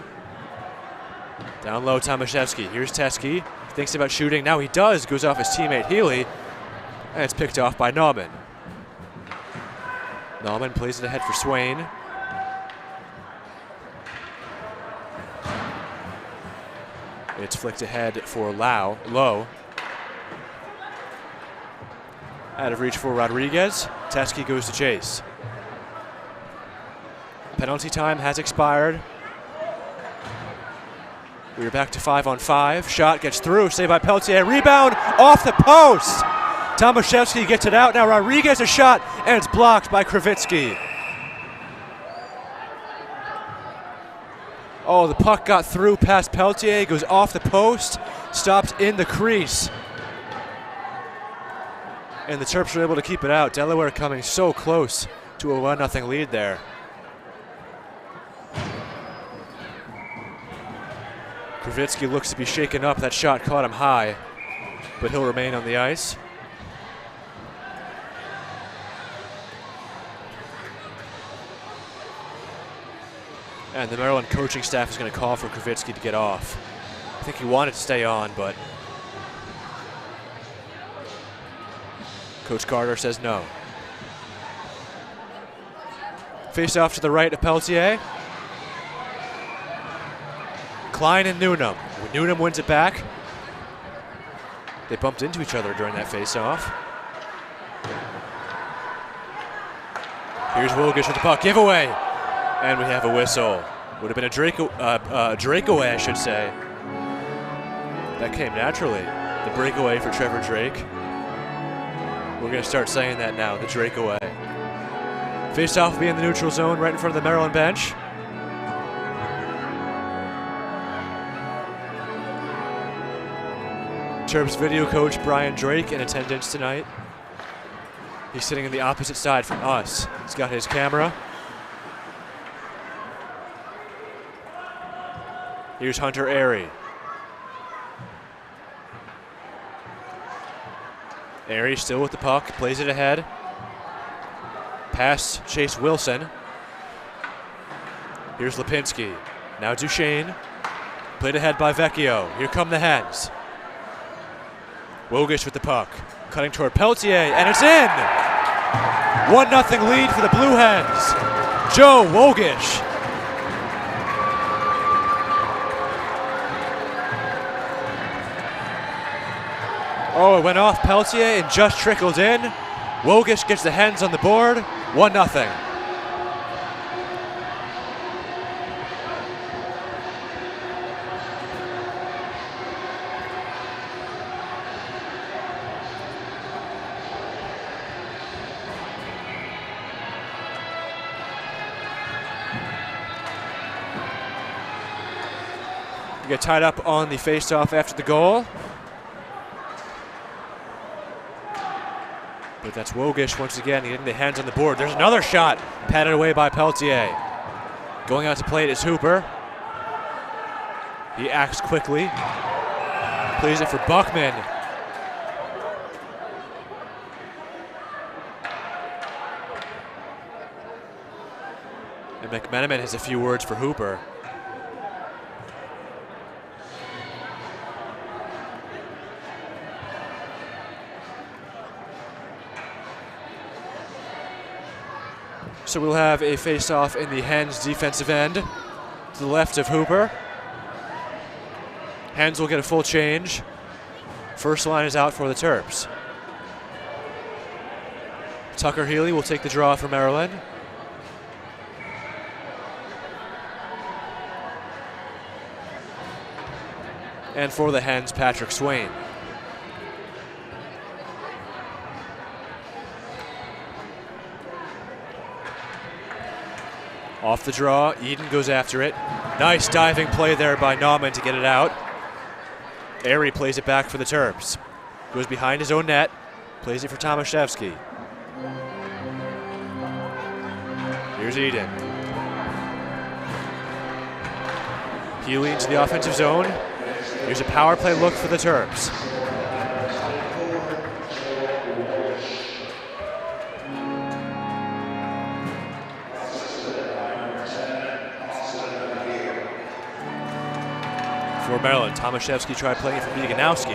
Down low, Tomaszewski. Here's Teskey. Thinks about shooting. Now he does. Goes off his teammate Healy. And it's picked off by Nauman. Nauman plays it ahead for Swain. It's flicked ahead for Low. Out of reach for Rodriguez. Teskey goes to chase. Penalty time has expired. We are back to 5-on-5. Shot gets through. Saved by Peltier. Rebound off the post. Tomaszewski gets it out. Now Rodriguez a shot, and it's blocked by Kravitsky. Oh, the puck got through past Peltier, goes off the post, stopped in the crease. And the Terps were able to keep it out. Delaware coming so close to a 1-0 lead there. Kravitsky looks to be shaken up. That shot caught him high, but he'll remain on the ice. And the Maryland coaching staff is going to call for Kravitsky to get off. I think he wanted to stay on, but Coach Carter says no. Face off to the right of Peltier. Klein and Newnham. Newnham wins it back. They bumped into each other during that face-off. Here's Wilgish with the puck. Giveaway. And we have a whistle. Would have been a Drakeaway, I should say. That came naturally. The breakaway for Trevor Drake. We're going to start saying that now, the Drakeaway. Face-off will be in the neutral zone right in front of the Maryland bench. Terps video coach Brian Drake in attendance tonight. He's sitting on the opposite side from us. He's got his camera. Here's Hunter Airy. Airy still with the puck, plays it ahead. Pass Chase Wilson. Here's Lipinski. Now Duchesne. Played ahead by Vecchio. Here come the Hens. Wogish with the puck. Cutting toward Peltier, and it's in! 1-0 lead for the Blue Hens. Joe Wogish. Oh, it went off Peltier and just trickled in. Wogish gets the Hens on the board. 1-0. You get tied up on the faceoff after the goal. But that's Wogish once again getting the hands on the board. There's another shot patted away by Peltier. Going out to play it is Hooper. He acts quickly. Plays it for Buckman. And McMenamin has a few words for Hooper. So we'll have a face-off in the Hens defensive end to the left of Hooper. Hens will get a full change. First line is out for the Terps. Tucker Healy will take the draw for Maryland. And for the Hens, Patrick Swain. Off the draw, Eden goes after it. Nice diving play there by Nauman to get it out. Airy plays it back for the Terps. Goes behind his own net, plays it for Tomaszewski. Here's Eden. Healy into the offensive zone. Here's a power play look for the Terps. For Maryland, Tomaszewski tried playing it for Bieganowski.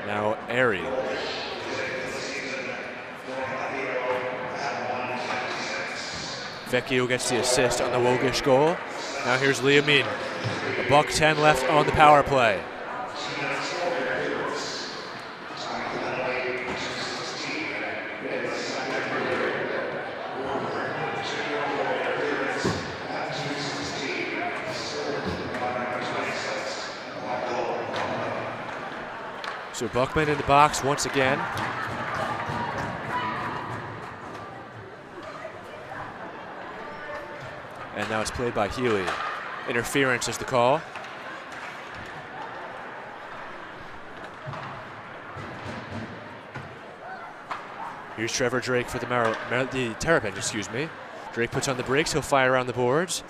Now Airy. Vecchio gets the assist on the Wogish goal. Now here's Liamin. $1:10 left on the power play. So Buckman in the box once again. And now it's played by Healy. Interference is the call. Here's Trevor Drake for the Terrapins, excuse me. Drake puts on the brakes, he'll fire around the boards.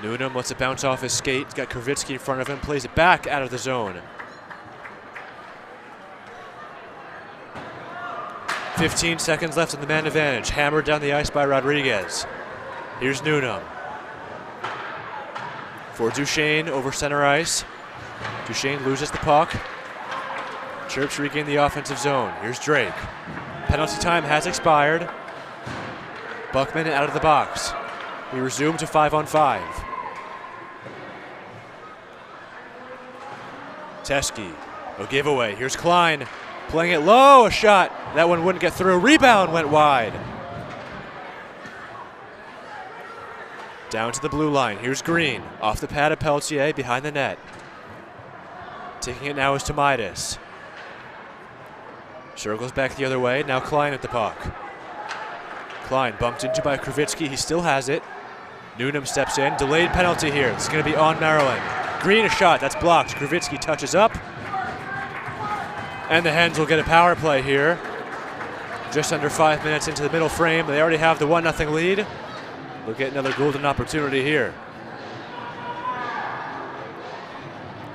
Newnham lets it bounce off his skate. He's got Kravitsky in front of him, plays it back out of the zone. 15 seconds left in the man advantage. Hammered down the ice by Rodriguez. Here's Newnham. For Duchesne over center ice. Duchesne loses the puck. Terps regain the offensive zone. Here's Drake. Penalty time has expired. Buckman out of the box. We resume to 5-on-5. Teske, a giveaway. Here's Klein, playing it low, a shot. That one wouldn't get through. Rebound went wide. Down to the blue line. Here's Green, off the pad of Peltier, behind the net. Taking it now is Tomaitis. Circles back the other way. Now Klein at the puck. Klein bumped into by Kravitsky. He still has it. Newnham steps in. Delayed penalty here. It's going to be on Maryland. Green a shot. That's blocked. Kravitsky touches up. And the Hens will get a power play here. Just under 5 minutes into the middle frame. They already have the 1-0 lead. They'll get another golden opportunity here.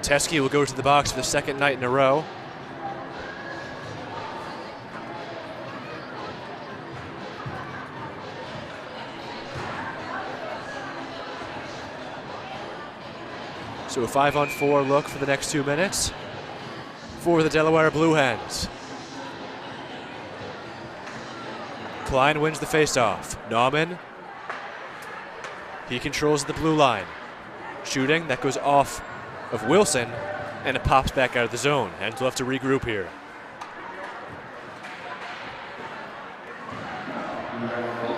Teske will go to the box for the second night in a row. So a 5-on-4 look for the next 2 minutes for the Delaware Blue Hens. Klein wins the faceoff. Nauman, he controls the blue line. Shooting, that goes off of Wilson, and it pops back out of the zone. Hens will have to regroup here.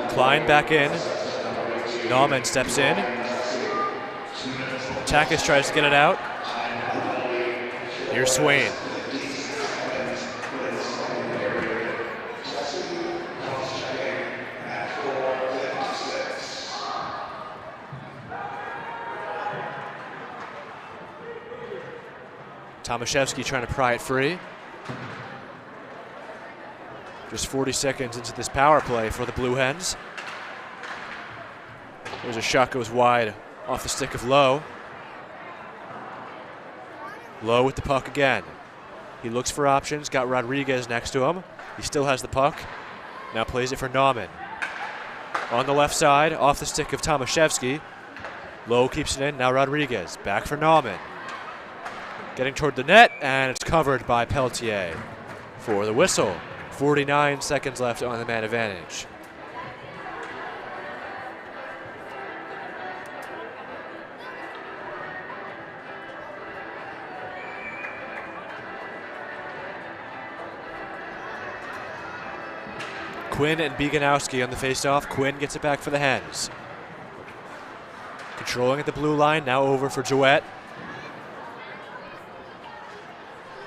Klein back in. Nauman steps in. Takis tries to get it out. Here's Swain. Tomaszewski trying to pry it free. Just 40 seconds into this power play for the Blue Hens. There's a shot goes wide off the stick of Lowe. Lowe with the puck again. He looks for options, got Rodriguez next to him. He still has the puck. Now plays it for Nauman. On the left side, off the stick of Tomaszewski. Lowe keeps it in, now Rodriguez. Back for Nauman. Getting toward the net, and it's covered by Pelletier for the whistle. 49 seconds left on the man advantage. Quinn and Beganowski on the faceoff. Quinn gets it back for the Hens. Controlling at the blue line, now over for Jouett.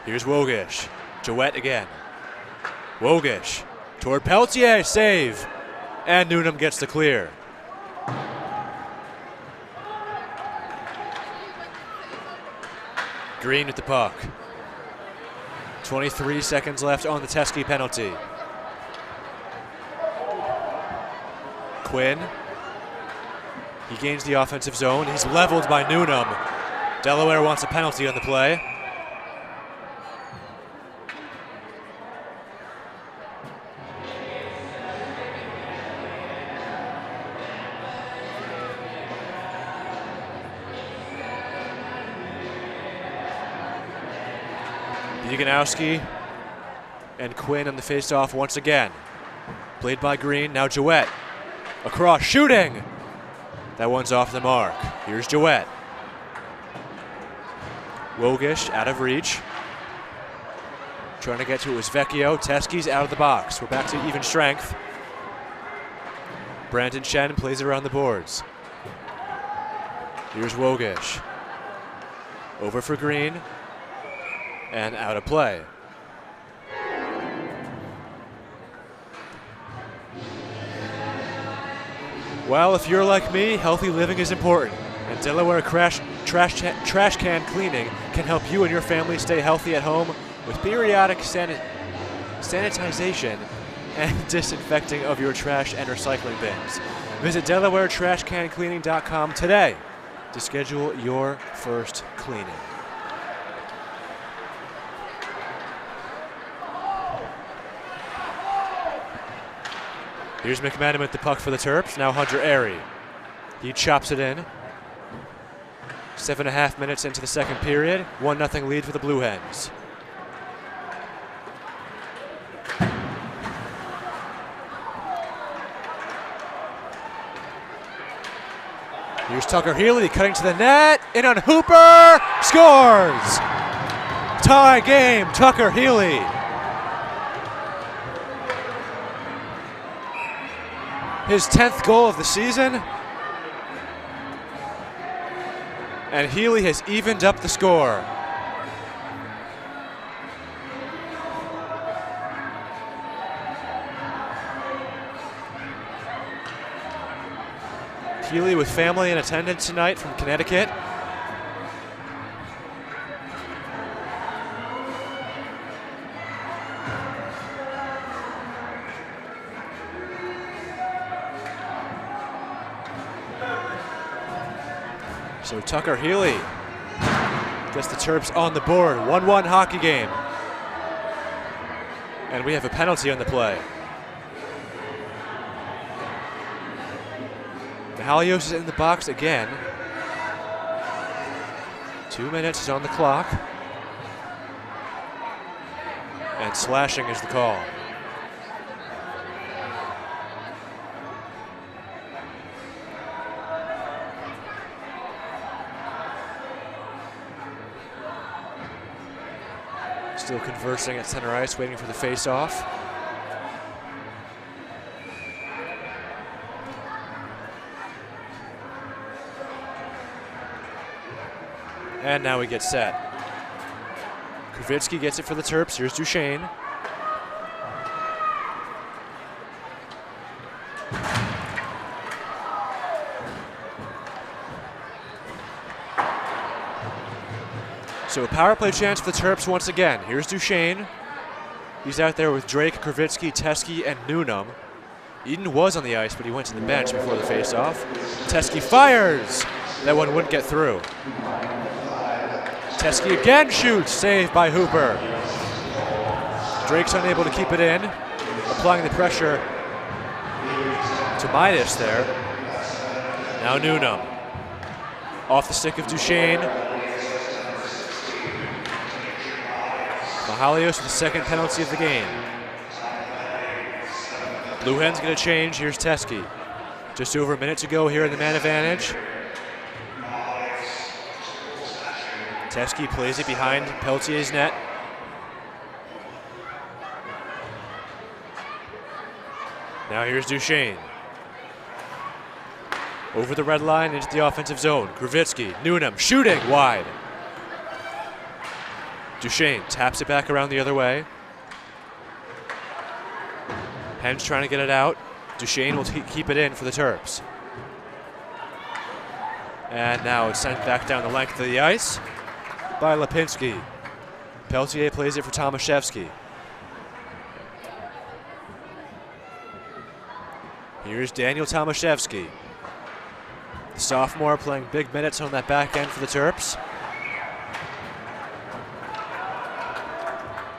Here's Wogish. Jouett again. Wogish toward Pelletier, save. And Newnham gets the clear. Green with the puck. 23 seconds left on the Teskey penalty. Quinn. He gains the offensive zone. He's leveled by Newnham. Delaware wants a penalty on the play. Beganowski and Quinn on the faceoff once again. Played by Green, now Jouett. Across, shooting! That one's off the mark. Here's Jouett. Wogish out of reach. Trying to get to it was Vecchio. Teskey's out of the box. We're back to even strength. Brandon Shen plays it around the boards. Here's Wogish. Over for Green. And out of play. Well, if you're like me, healthy living is important. And Delaware trash can cleaning can help you and your family stay healthy at home with periodic sanitization and disinfecting of your trash and recycling bins. Visit DelawareTrashCanCleaning.com today to schedule your first cleaning. Here's McManaman with the puck for the Terps. Now Hunter Airy. He chops it in. 7.5 minutes into the second period. 1-0 lead for the Blue Hens. Here's Tucker Healy cutting to the net. In on Hooper. Scores! Tie game. Tucker Healy. His 10th goal of the season. And Healy has evened up the score. Healy with family in attendance tonight from Connecticut. So Tucker Healy gets the Terps on the board. 1-1 hockey game. And we have a penalty on the play. Halios is in the box again. 2 minutes is on the clock. And slashing is the call. Still conversing at center ice, waiting for the face-off. And now we get set. Kravitsky gets it for the Terps. Here's Duchesne. So a power play chance for the Terps once again. Here's Duchesne. He's out there with Drake, Kravitsky, Teskey, and Newnham. Eden was on the ice, but he went to the bench before the faceoff. Teskey fires! That one wouldn't get through. Teskey again shoots, saved by Hooper. Drake's unable to keep it in, applying the pressure to Midas there. Now Newnham. Off the stick of Duchesne. Mahalios with the second penalty of the game. Blue Hens going to change. Here's Teskey. Just over a minute to go here in the man advantage. Teskey plays it behind Peltier's net. Now here's Duchesne. Over the red line into the offensive zone. Kravitsky, Newnham shooting wide. Duchesne taps it back around the other way. Hens trying to get it out. Duchesne will keep it in for the Terps. And now it's sent back down the length of the ice by Lipinski. Peltier plays it for Tomaszewski. Here's Daniel Tomaszewski. The sophomore playing big minutes on that back end for the Terps.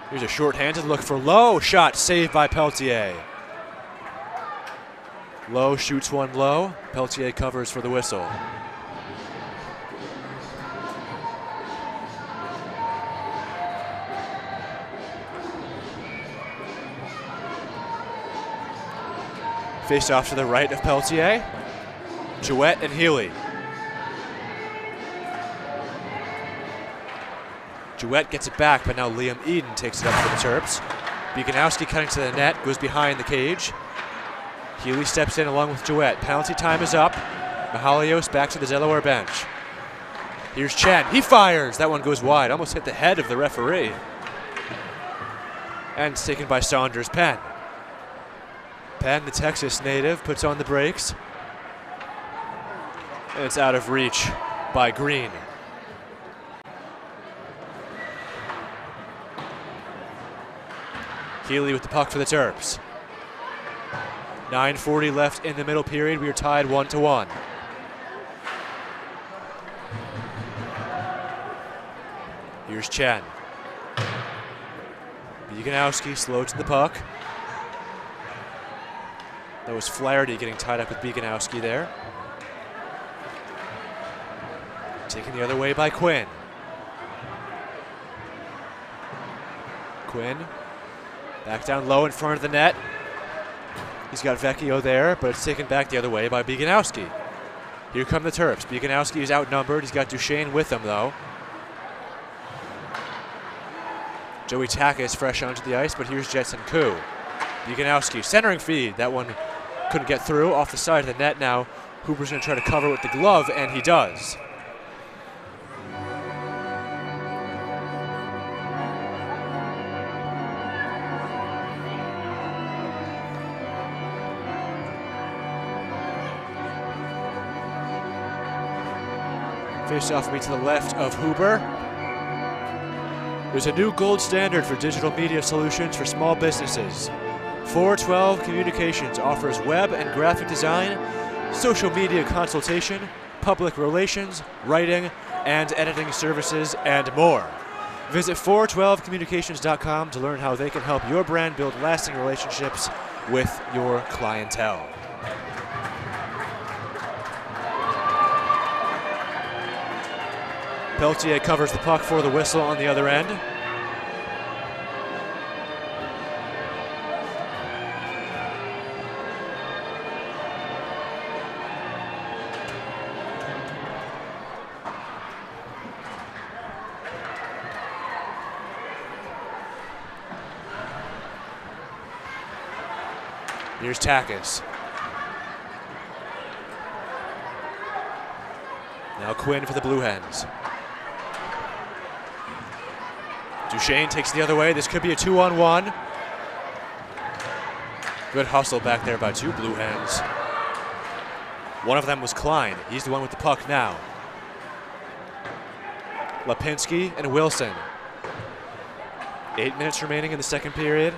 Here's a short-handed look for Lowe. Shot saved by Peltier. Lowe shoots one low. Peltier covers for the whistle. Face off to the right of Peltier. Jouette and Healy. Jouette gets it back, but now Liam Eden takes it up for the Terps. Beganowski cutting to the net, goes behind the cage. Healy steps in along with Jouette. Penalty time is up. Mahalios back to the Delaware bench. Here's Chen. He fires. That one goes wide. Almost hit the head of the referee. And it's taken by Saunders Penn. Penn, the Texas native, puts on the brakes. And it's out of reach by Green. Healy with the puck for the Terps. 9:40 left in the middle period. We are tied 1-1. Here's Chen. Beganowski slow to the puck. That was Flaherty getting tied up with Beganowski there. Taken the other way by Quinn. Quinn back down low in front of the net. He's got Vecchio there, but it's taken back the other way by Beganowski. Here come the Terps. Beganowski is outnumbered. He's got Duchesne with him, though. Joey Taka is fresh onto the ice, but here's Jetson Koo. Beganowski, centering feed. That one couldn't get through. Off the side of the net now. Hooper's going to try to cover with the glove, and he does. Face-off will be to the left of Hooper. There's a new gold standard for digital media solutions for small businesses. 412 Communications offers web and graphic design, social media consultation, public relations, writing, and editing services, and more. Visit 412communications.com to learn how they can help your brand build lasting relationships with your clientele. Peltier covers the puck for the whistle on the other end. Here's Takis. Now Quinn for the Blue Hens. Duchesne takes the other way. This could be a 2-on-1. Good hustle back there by two Blue Hens. One of them was Klein. He's the one with the puck now. Lipinski and Wilson. 8 minutes remaining in the second period.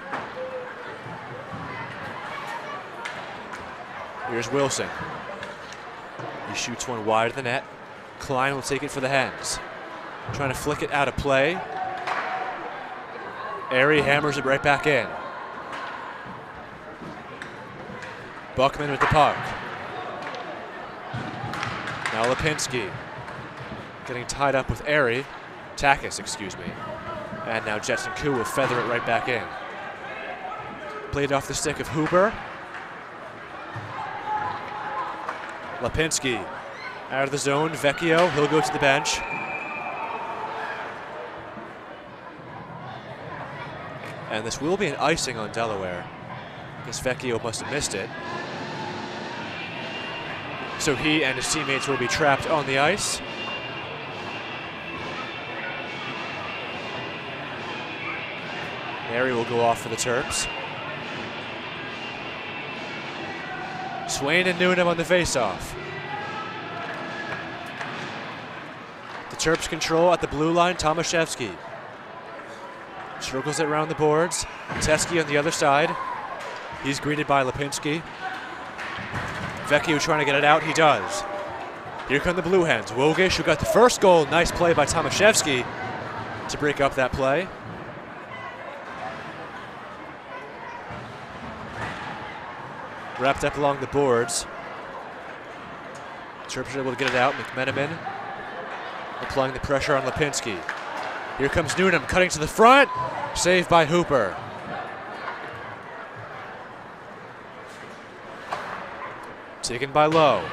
Here's Wilson. He shoots one wide of the net. Klein will take it for the Hens. Trying to flick it out of play. Airy hammers it right back in. Buckman with the puck. Now Lipinski. Getting tied up with Airy. Takis, excuse me. And now Jetson Koo will feather it right back in. Played off the stick of Hooper. Lipinski out of the zone. Vecchio, he'll go to the bench. And this will be an icing on Delaware. I guess Vecchio must have missed it. So he and his teammates will be trapped on the ice. Airy will go off for the Terps. Swain and Newnham on the faceoff. The Terps control at the blue line. Tomaszewski circles it around the boards. Teske on the other side. He's greeted by Lipinski. Vecchio trying to get it out. He does. Here come the Blue Hens. Wogish, who got the first goal. Nice play by Tomaszewski to break up that play. Wrapped up along the boards. Terps are able to get it out. McMenamin applying the pressure on Lipinski. Here comes Newnham cutting to the front. Saved by Hooper. Taken by Lowe.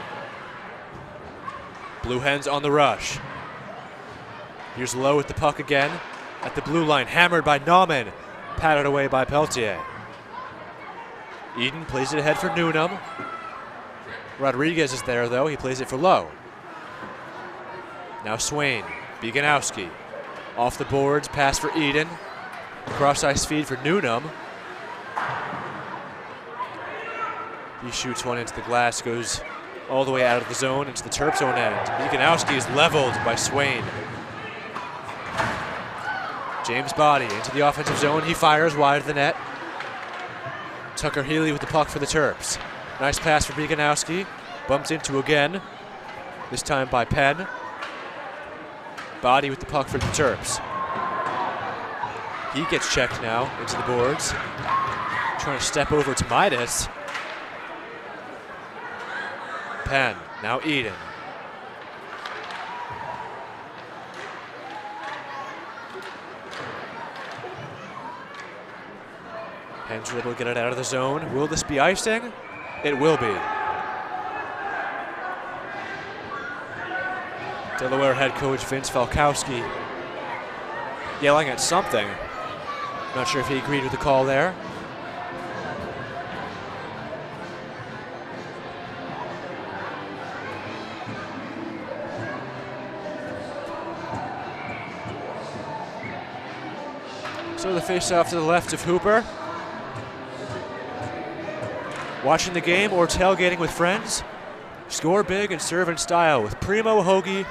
Blue Hens on the rush. Here's Lowe with the puck again. At the blue line, hammered by Nauman. Patted away by Peltier. Eden plays it ahead for Newnham. Rodriguez is there, though. He plays it for Lowe. Now Swain. Beganowski. Off the boards, pass for Eden. Cross-ice feed for Newnham. He shoots one into the glass, goes all the way out of the zone into the Terps' own end. Beganowski is leveled by Swain. James Body into the offensive zone. He fires wide of the net. Tucker Healy with the puck for the Terps. Nice pass for Beganowski. Bumped into again. This time by Penn. Body with the puck for the Terps. He gets checked now into the boards. Trying to step over to Midas. Penn, now Eden. Hens able to get it out of the zone. Will this be icing? It will be. Delaware head coach Vince Falkowski yelling at something. Not sure if he agreed with the call there. So the face-off to the left of Hooper. Watching the game or tailgating with friends? Score big and serve in style with Primo Hoagie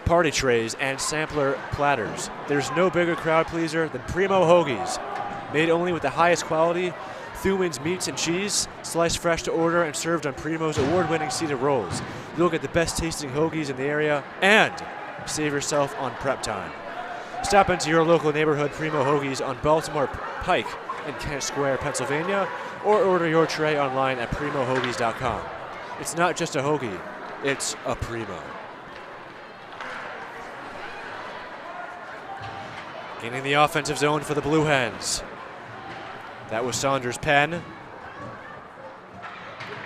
party trays and sampler platters. There's no bigger crowd pleaser than Primo Hoagies. Made only with the highest quality Thuman's meats and cheese, sliced fresh to order and served on Primo's award-winning seated rolls. You'll get the best tasting hoagies in the area and save yourself on prep time. Stop into your local neighborhood Primo Hoagies on Baltimore Pike in Kent Square, Pennsylvania, or order your tray online at primohoagies.com. It's not just a hoagie, it's a Primo. Gaining the offensive zone for the Blue Hens. That was Saunders Penn.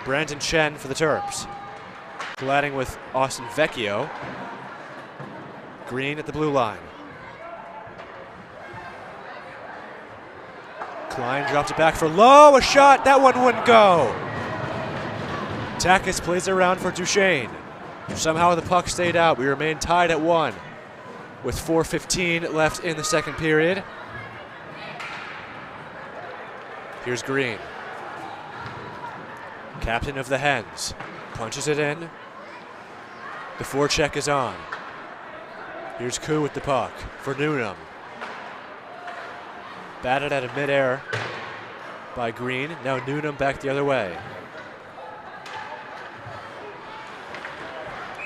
Brandon Chen for the Terps. Colliding with Austin Vecchio. Green at the blue line. Klein dropped it back for Lowe. A shot. That one wouldn't go. Takis plays it around for Duchesne. Somehow the puck stayed out. We remain tied at 1 with 4:15 left in the second period. Here's Green. Captain of the Hens. Punches it in. The forecheck is on. Here's Koo with the puck for Newnham. Batted out of midair by Green. Now Newnham back the other way.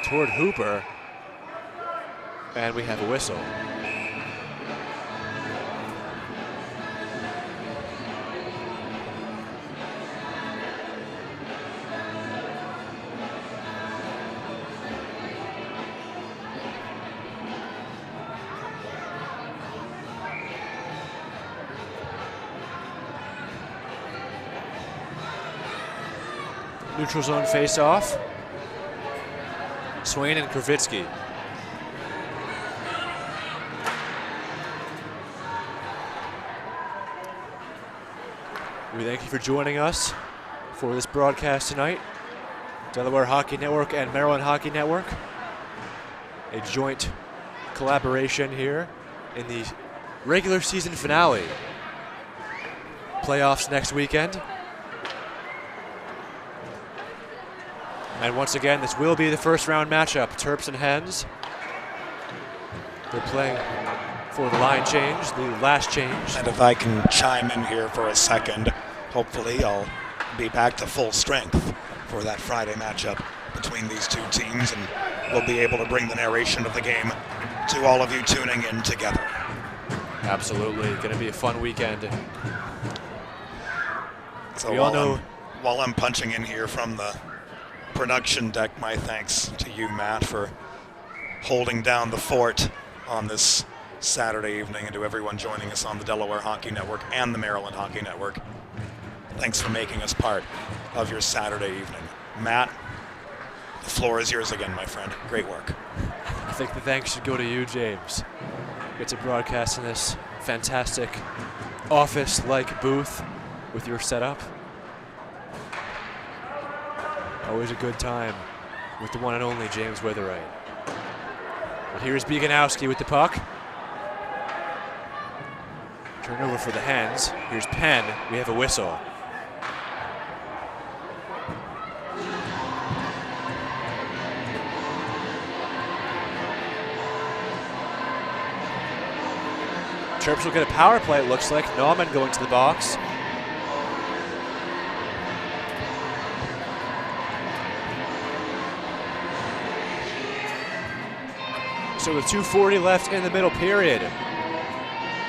Toward Hooper. And we have a whistle. Neutral zone face-off. Swain and Kravitsky. We thank you for joining us for this broadcast tonight. Delaware Hockey Network and Maryland Hockey Network. A joint collaboration here in the regular season finale. Playoffs next weekend. And once again, this will be the first round matchup. Terps and Hens. They're playing for the line change, the last change. And if I can chime in here for a second, hopefully I'll be back to full strength for that Friday matchup between these two teams, and we'll be able to bring the narration of the game to all of you tuning in together. Absolutely, going to be a fun weekend. So we all know. While I'm punching in here from the production deck, my thanks to you, Matt, for holding down the fort on this Saturday evening, and to everyone joining us on the Delaware Hockey Network and the Maryland Hockey Network. Thanks for making us part of your Saturday evening. Matt, the floor is yours again, my friend. Great work. I think the thanks should go to you, James. Get to broadcast in this fantastic office-like booth with your setup. Always a good time with the one and only James Witherite. But here's Bieganowski with the puck. Turnover for the Hens. Here's Penn. We have a whistle. Terps will get a power play, it looks like. Nauman going to the box. So with 2:40 left in the middle period,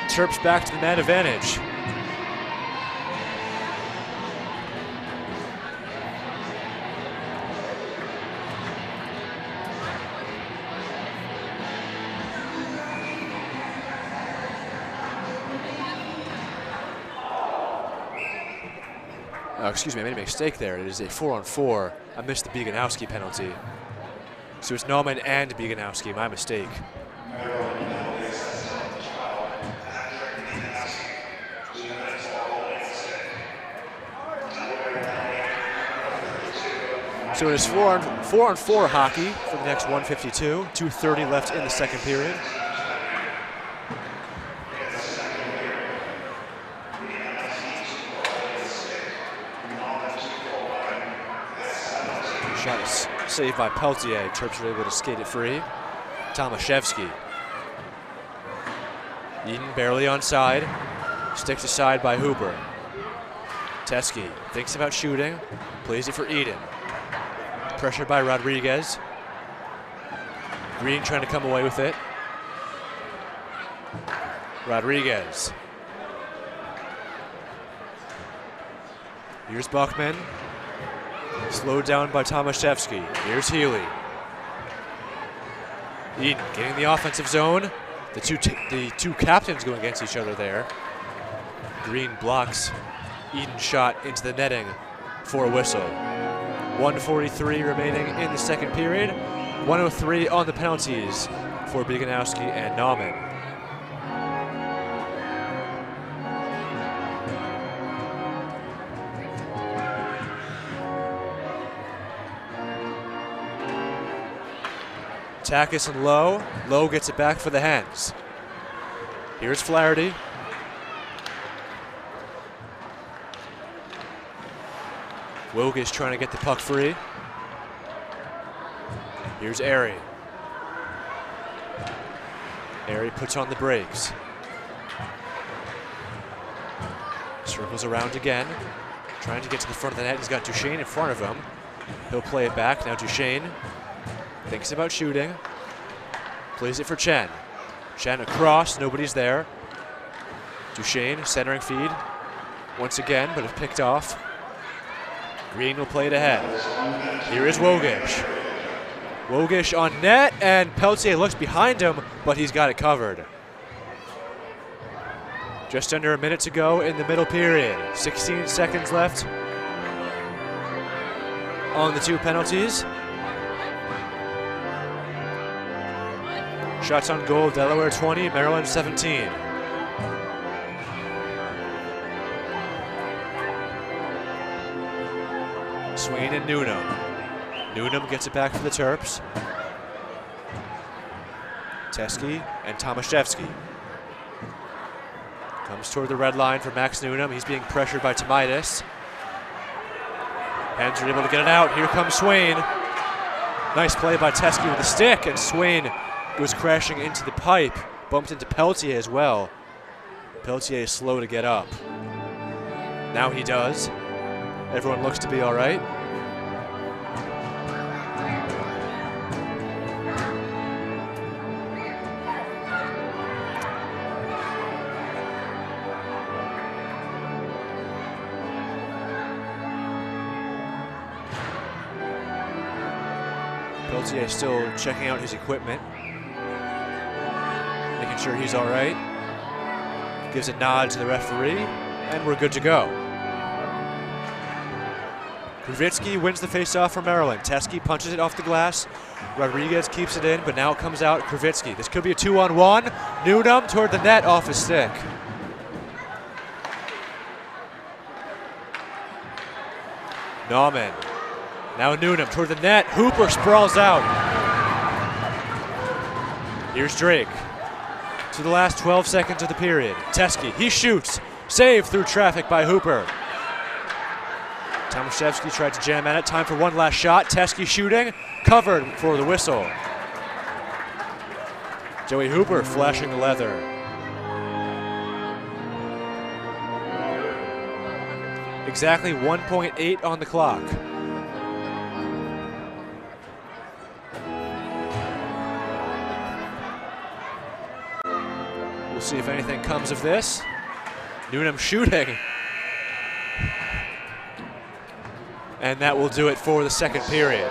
Terps back to the man advantage. Oh, excuse me, I made a mistake there. It is a 4-on-4. I missed the Bieganowski penalty. So it's Nauman and Bieganowski, my mistake. So it is 4-on-4 hockey for the next 152. 2:30 left in the second period. Shot is saved by Peltier. Terps were able to skate it free. Tomaszewski. Eden barely onside. Sticks aside by Hooper. Teskey thinks about shooting. Plays it for Eden. Pressure by Rodriguez. Green trying to come away with it. Rodriguez. Here's Buckman. Slowed down by Tomaszewski. Here's Healy. Eden getting the offensive zone. The two captains going against each other there. Green blocks Eden's shot into the netting for a whistle. 1:43 remaining in the second period. 1:03 on the penalties for Bieganowski and Nauman. Takis and Lowe. Lowe gets it back for the Hens. Here's Flaherty. Wilg is trying to get the puck free. Here's Airy. Airy puts on the brakes. Circles around again. Trying to get to the front of the net. He's got Duchesne in front of him. He'll play it back. Now Duchesne thinks about shooting. Plays it for Chen. Chen across. Nobody's there. Duchesne centering feed. Once again, but it's picked off. Green will play it ahead. Here is Wogish. Wogish on net, and Peltier looks behind him, but he's got it covered. Just under a minute to go in the middle period. 16 seconds left on the 2 penalties. Shots on goal, Delaware 20, Maryland 17. Swain and Newnham. Newnham gets it back for the Terps. Teske and Tomaszewski. Comes toward the red line for Max Newnham. He's being pressured by Tomaitis. Hens are able to get it out. Here comes Swain. Nice play by Teske with the stick, and Swain goes crashing into the pipe. Bumped into Peltier as well. Peltier is slow to get up. Now he does. Everyone looks to be all right. Peltier still checking out his equipment, making sure he's all right. Gives a nod to the referee, and we're good to go. Kravitsky wins the faceoff for Maryland. Teske punches it off the glass. Rodriguez keeps it in, but now it comes out Kravitsky. This could be a 2-on-1. Newnham toward the net off his stick. Nauman. Now Newnham toward the net. Hooper sprawls out. Here's Drake. To the last 12 seconds of the period. Teske, he shoots. Saved through traffic by Hooper. Tomaszewski tried to jam at it. Time for one last shot. Teske shooting. Covered for the whistle. Joey Hooper flashing the leather. Exactly 1.8 on the clock. We'll see if anything comes of this. Newnham shooting. And that will do it for the second period.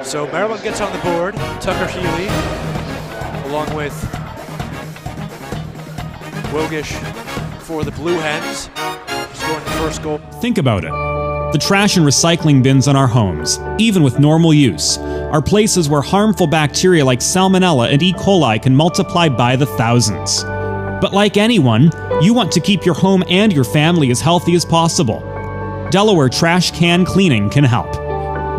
So Maryland gets on the board. Tucker Healy, along with Wogish for the Blue Hens, scoring the first goal. Think about it. The trash and recycling bins in our homes, even with normal use, are places where harmful bacteria like Salmonella and E. coli can multiply by the thousands. But like anyone, you want to keep your home and your family as healthy as possible. Delaware Trash Can Cleaning can help.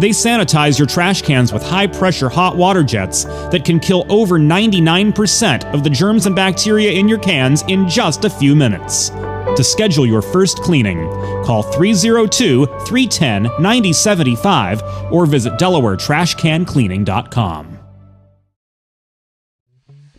They sanitize your trash cans with high-pressure hot water jets that can kill over 99% of the germs and bacteria in your cans in just a few minutes. To schedule your first cleaning, call 302-310-9075 or visit DelawareTrashCanCleaning.com.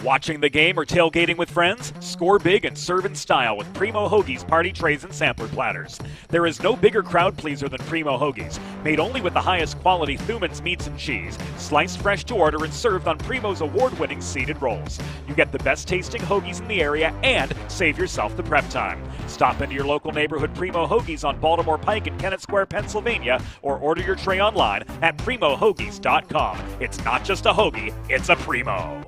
Watching the game or tailgating with friends? Score big and serve in style with Primo Hoagies party trays and sampler platters. There is no bigger crowd pleaser than Primo Hoagies, made only with the highest quality Thuman's meats and cheese, sliced fresh to order and served on Primo's award-winning seeded rolls. You get the best tasting hoagies in the area and save yourself the prep time. Stop into your local neighborhood Primo Hoagies on Baltimore Pike in Kennett Square, Pennsylvania, or order your tray online at PrimoHoagies.com. It's not just a hoagie, it's a Primo.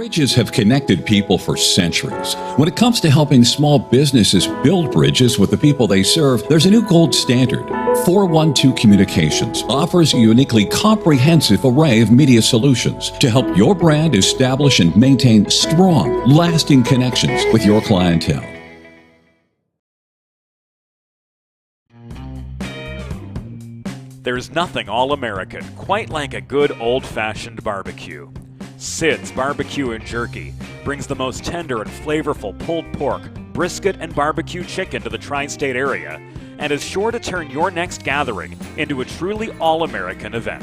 Bridges have connected people for centuries. When it comes to helping small businesses build bridges with the people they serve, there's a new gold standard. 412 Communications offers a uniquely comprehensive array of media solutions to help your brand establish and maintain strong, lasting connections with your clientele. There's nothing all-American quite like a good old-fashioned barbecue. Sid's Barbecue and Jerky brings the most tender and flavorful pulled pork, brisket, and barbecue chicken to the tri-state area and is sure to turn your next gathering into a truly all-American event.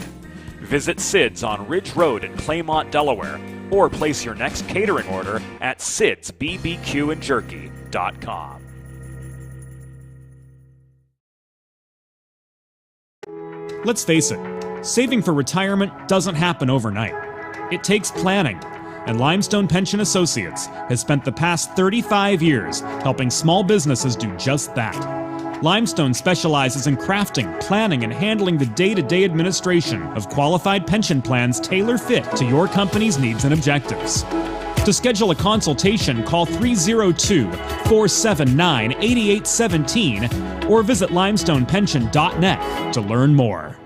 Visit Sid's on Ridge Road in Claymont, Delaware, or place your next catering order at sidsbbqandjerky.com. Let's face it, saving for retirement doesn't happen overnight. It takes planning, and Limestone Pension Associates has spent the past 35 years helping small businesses do just that. Limestone specializes in crafting, planning, and handling the day-to-day administration of qualified pension plans tailor-fit to your company's needs and objectives. To schedule a consultation, call 302-479-8817 or visit limestonepension.net to learn more.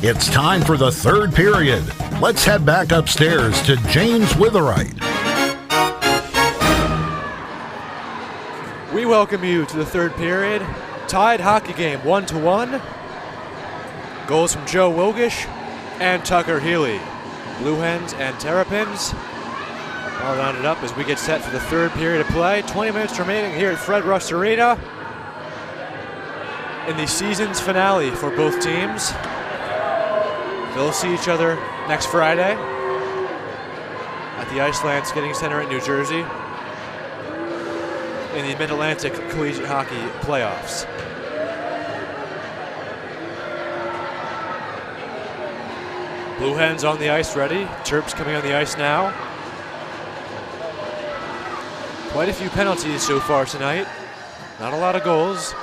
It's time for the third period. Let's head back upstairs to James Witherite. We welcome you to the third period. Tied hockey game 1-1. Goals from Joe Wilgish and Tucker Healy. Blue Hens and Terrapins all rounded up as we get set for the third period of play. 20 minutes remaining here at Fred Rust Arena in the season's finale for both teams. They'll see each other next Friday at the Iceland Skating Center in New Jersey in the Mid-Atlantic Collegiate Hockey Playoffs. Blue Hens on the ice ready. Terps coming on the ice now. Quite a few penalties so far tonight. Not a lot of goals,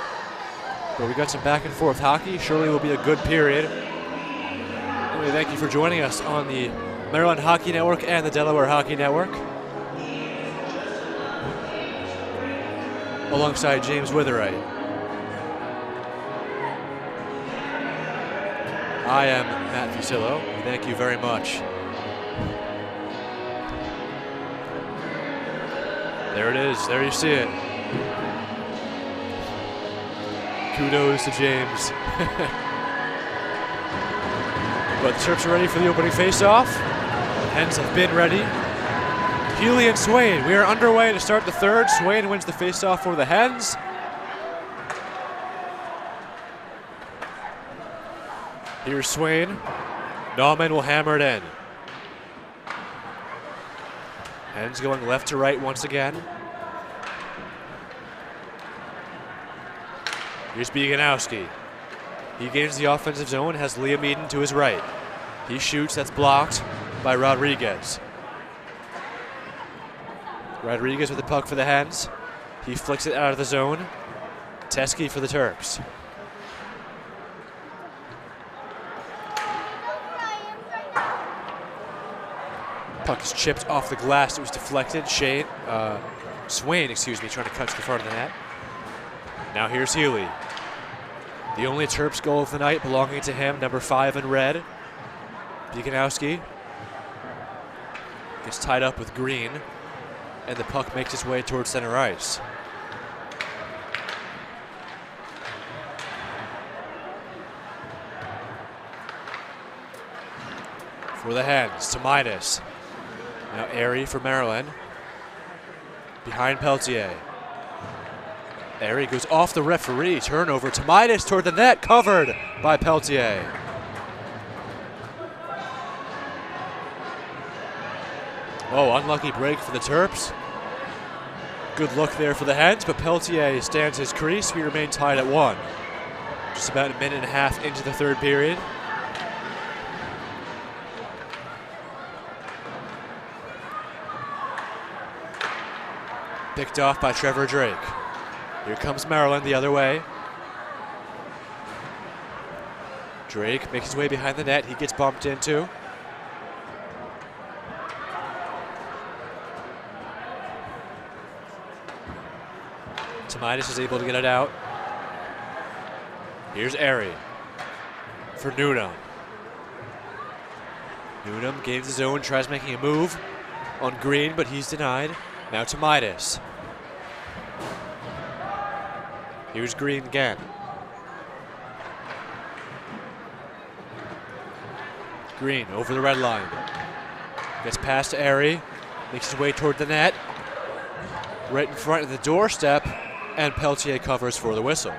but we got some back and forth hockey. Surely will be a good period. Anyway, thank you for joining us on the Maryland Hockey Network and the Delaware Hockey Network. Alongside James Witherite. I am Matt Fusillo. Thank you very much. There it is. There you see it. Kudos to James. But the Terps are ready for the opening face-off. Hens have been ready. Healy and Swain. We are underway to start the third. Swain wins the face-off for the Hens. Here's Swain. Nauman will hammer it in. Hens going left to right once again. Here's Bieganowski. He gains the offensive zone, has Liam Eden to his right. He shoots, that's blocked by Rodriguez. Rodriguez with the puck for the Hens. He flicks it out of the zone. Teske for the Terps. Puck is chipped off the glass. It was deflected. Swain, trying to cut to the front of the net. Now here's Healy. The only Terps goal of the night belonging to him, number 5 in red. Bieganowski gets tied up with Green, and the puck makes its way towards center ice. For the Hens, to Midas. Now Airy for Maryland. Behind Peltier. Airy goes off the referee. Turnover to Midas toward the net. Covered by Peltier. Oh, unlucky break for the Terps. Good look there for the Hens, but Peltier stands his crease. We remain tied at 1. Just about a minute and a half into the third period. Picked off by Trevor Drake. Here comes Maryland the other way. Drake makes his way behind the net. He gets bumped into. Tomaitis is able to get it out. Here's Airy for Newnham. Newnham gains his own, tries making a move on Green, but he's denied. Now to Midas. Here's Green again. Green over the red line. Gets past to Airy. Makes his way toward the net. Right in front of the doorstep. And Peltier covers for the whistle.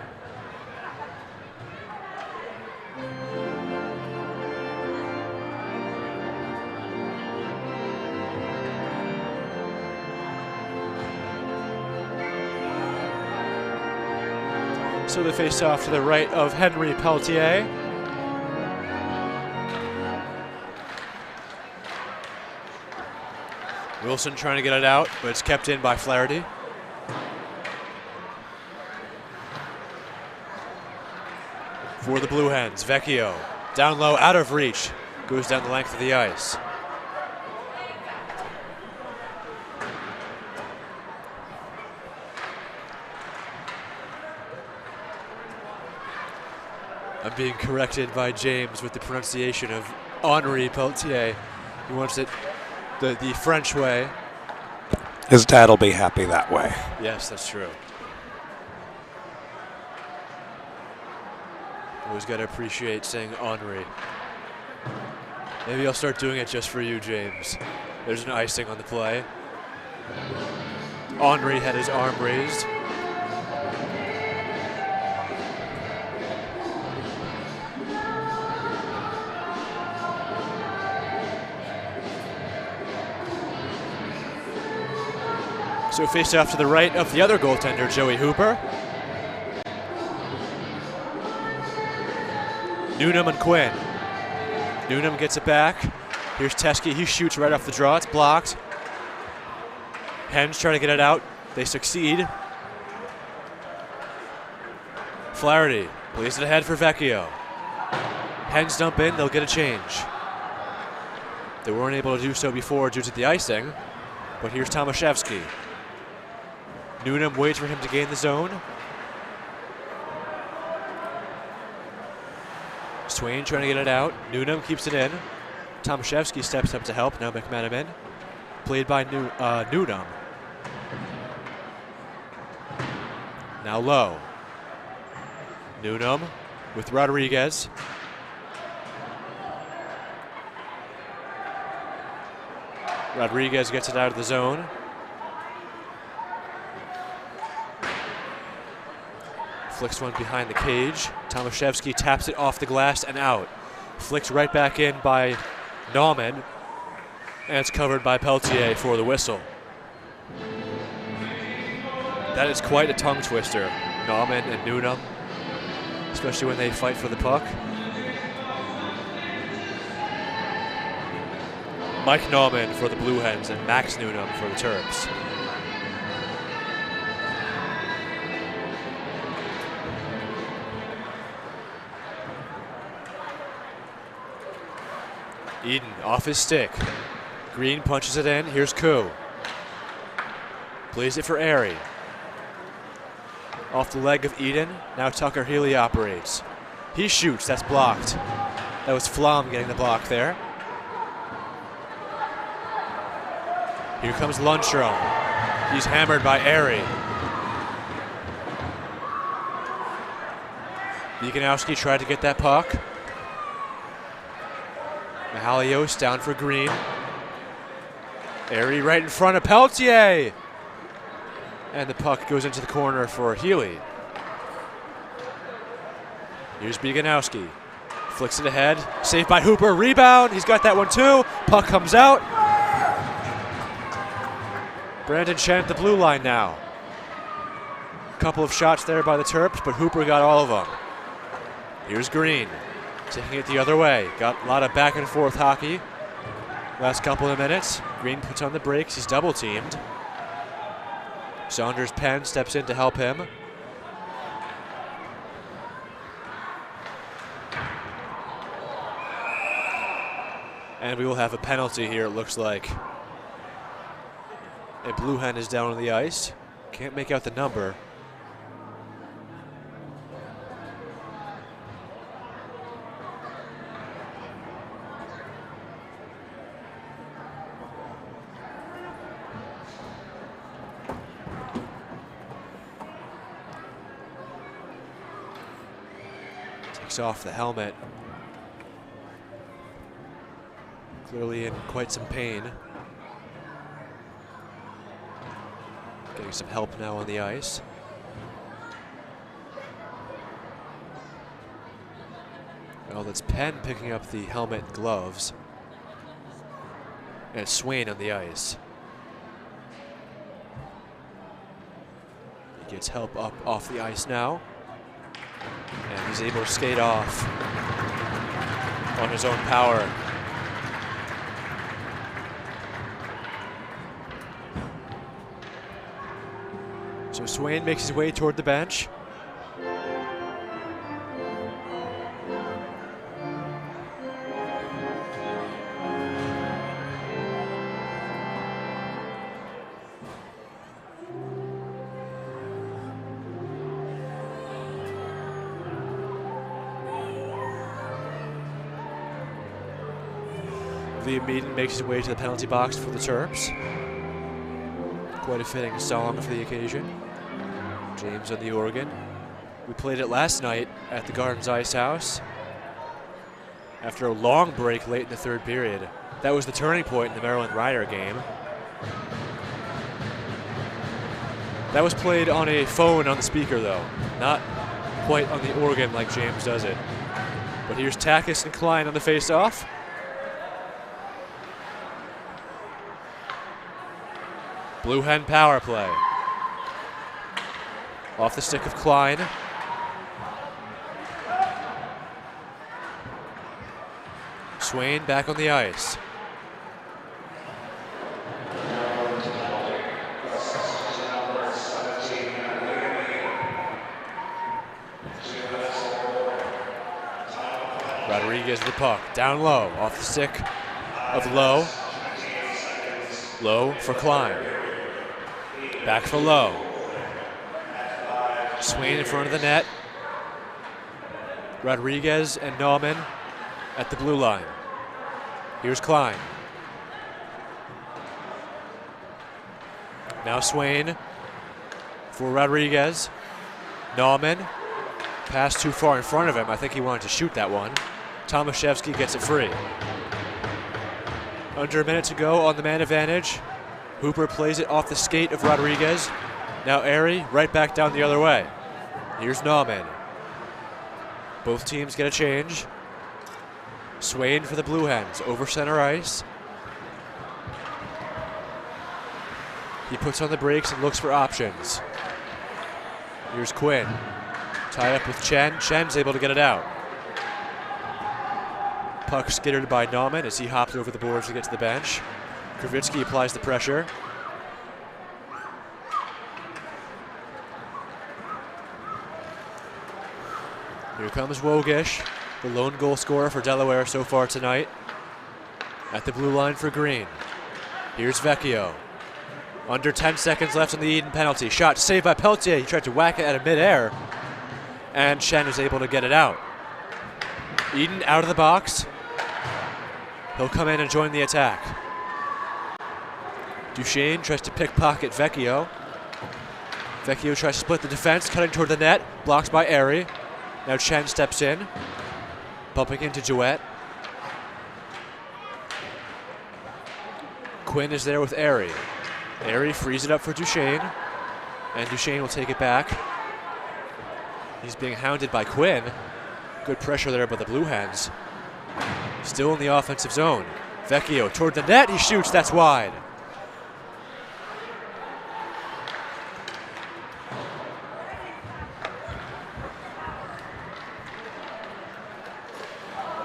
So the face-off to the right of Henry Peltier. Wilson trying to get it out, but it's kept in by Flaherty. For the Blue Hens, Vecchio. Down low, out of reach. Goes down the length of the ice. I'm being corrected by James with the pronunciation of Henri Peltier. He wants it the French way. His dad'll be happy that way. Yes, that's true. Always got to appreciate saying Henri. Maybe I'll start doing it just for you, James. There's an icing on the play. Henri had his arm raised. So face off to the right of the other goaltender, Joey Hooper. Newnham and Quinn. Newnham gets it back. Here's Teske. He shoots right off the draw. It's blocked. Hens trying to get it out. They succeed. Flaherty plays it ahead for Vecchio. Hens dump in. They'll get a change. They weren't able to do so before due to the icing. But here's Tomaszewski. Newnham waits for him to gain the zone. Swain trying to get it out. Newnham keeps it in. Tomaszewski steps up to help. Now McManaman. Played by Newnham. Now low. Newnham with Rodriguez. Rodriguez gets it out of the zone. Flicks one behind the cage. Tomaszewski taps it off the glass and out. Flicked right back in by Nauman. And it's covered by Peltier for the whistle. That is quite a tongue twister, Nauman and Newnham, especially when they fight for the puck. Mike Nauman for the Blue Hens and Max Newnham for the Terps. Eden off his stick. Green punches it in. Here's Koo. Plays it for Airy. Off the leg of Eden. Now Tucker Healy operates. He shoots. That's blocked. That was Flom getting the block there. Here comes Lundstrom. He's hammered by Airy. Viganowski tried to get that puck. Mahalios down for Green. Airy right in front of Peltier. And the puck goes into the corner for Healy. Here's Viganowski. Flicks it ahead. Saved by Hooper. Rebound. He's got that one too. Puck comes out. Brandon Chant, the blue line now. A couple of shots there by the Terps, but Hooper got all of them. Here's Green. Taking it the other way. Got a lot of back and forth hockey. Last couple of minutes. Green puts on the brakes. He's double teamed. Saunders Penn steps in to help him. And we will have a penalty here, it looks like. A Blue Hen is down on the ice. Can't make out the number. Takes off the helmet. Clearly in quite some pain. Getting some help now on the ice. Well, that's Penn picking up the helmet and gloves. And it's Swain on the ice. He gets help up off the ice now. And he's able to skate off on his own power. So Swain makes his way toward the bench. Liam Eden makes his way to the penalty box for the Terps. Quite a fitting song for the occasion. James on the organ. We played it last night at the Gardens Ice House. After a long break late in the third period. That was the turning point in the Maryland Rider game. That was played on a phone on the speaker though, not quite on the organ like James does it. But here's Takis and Klein on the face-off. Blue Hen power play. Off the stick of Klein. Swain back on the ice. Rodriguez the puck, down low, off the stick of Lowe. Lowe for Klein. Back for Lowe. Swain in front of the net. Rodriguez and Nauman at the blue line. Here's Klein. Now Swain for Rodriguez. Nauman. Pass too far in front of him. I think he wanted to shoot that one. Tomaszewski gets it free. Under a minute to go on the man advantage. Hooper plays it off the skate of Rodriguez. Now Airy right back down the other way. Here's Nauman. Both teams get a change. Swain for the Blue Hens over center ice. He puts on the brakes and looks for options. Here's Quinn. Tied up with Chen. Chen's able to get it out. Puck skittered by Nauman as he hops over the boards to get to the bench. Kravitsky applies the pressure. Here comes Wogish, the lone goal scorer for Delaware so far tonight. At the blue line for Green. Here's Vecchio. Under 10 seconds left on the Eden penalty. Shot saved by Peltier. He tried to whack it out of midair. And Chen was able to get it out. Eden out of the box. He'll come in and join the attack. Duchesne tries to pickpocket Vecchio. Vecchio tries to split the defense, cutting toward the net. Blocked by Airy. Now Chen steps in. Bumping into Jouet. Quinn is there with Airy. Airy frees it up for Duchesne. And Duchesne will take it back. He's being hounded by Quinn. Good pressure there by the Blue Hens. Still in the offensive zone. Vecchio toward the net. He shoots. That's wide.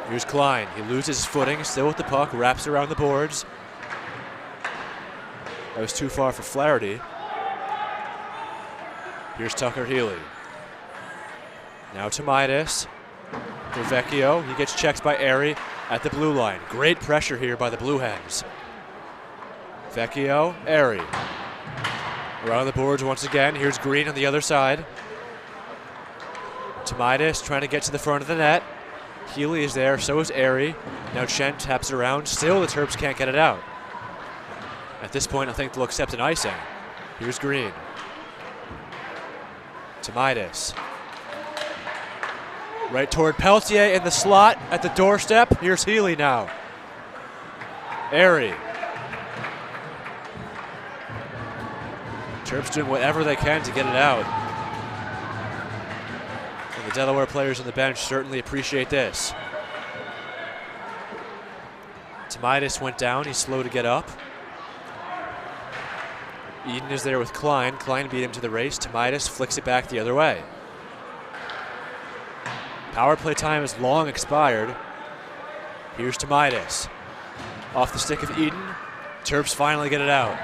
Here's Klein. He loses his footing. Still with the puck. Wraps around the boards. That was too far for Flaherty. Here's Tucker Healy. Now to Midas. For Vecchio. He gets checked by Airy at the blue line. Great pressure here by the Blue Hens. Vecchio, Airy. Around the boards once again. Here's Green on the other side. To Midas trying to get to the front of the net. Healy is there, so is Airy. Now Chen taps it around. Still the Terps can't get it out. At this point, I think they'll accept an icing. Here's Green. To Midas. Right toward Peltier in the slot at the doorstep. Here's Healy now. Airy. Terps doing whatever they can to get it out. And the Delaware players on the bench certainly appreciate this. Midas went down. He's slow to get up. Eden is there with Klein. Klein beat him to the race. Midas flicks it back the other way. Power play time is long expired. Here's to Midas. Off the stick of Eden. Terps finally get it out.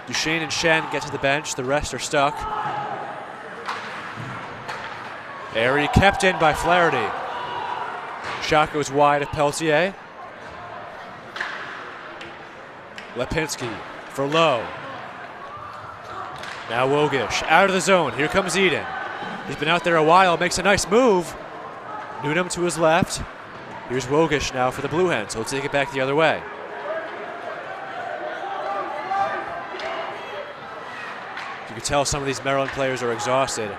Duchesne and Shen get to the bench. The rest are stuck. Airy kept in by Flaherty. Shot goes wide of Peltier. Lipinski for Lowe. Now Wogish out of the zone. Here comes Eden. He's been out there a while, makes a nice move. Newnham to his left. Here's Wogish now for the Blue Hens. He'll take it back the other way. You can tell some of these Maryland players are exhausted.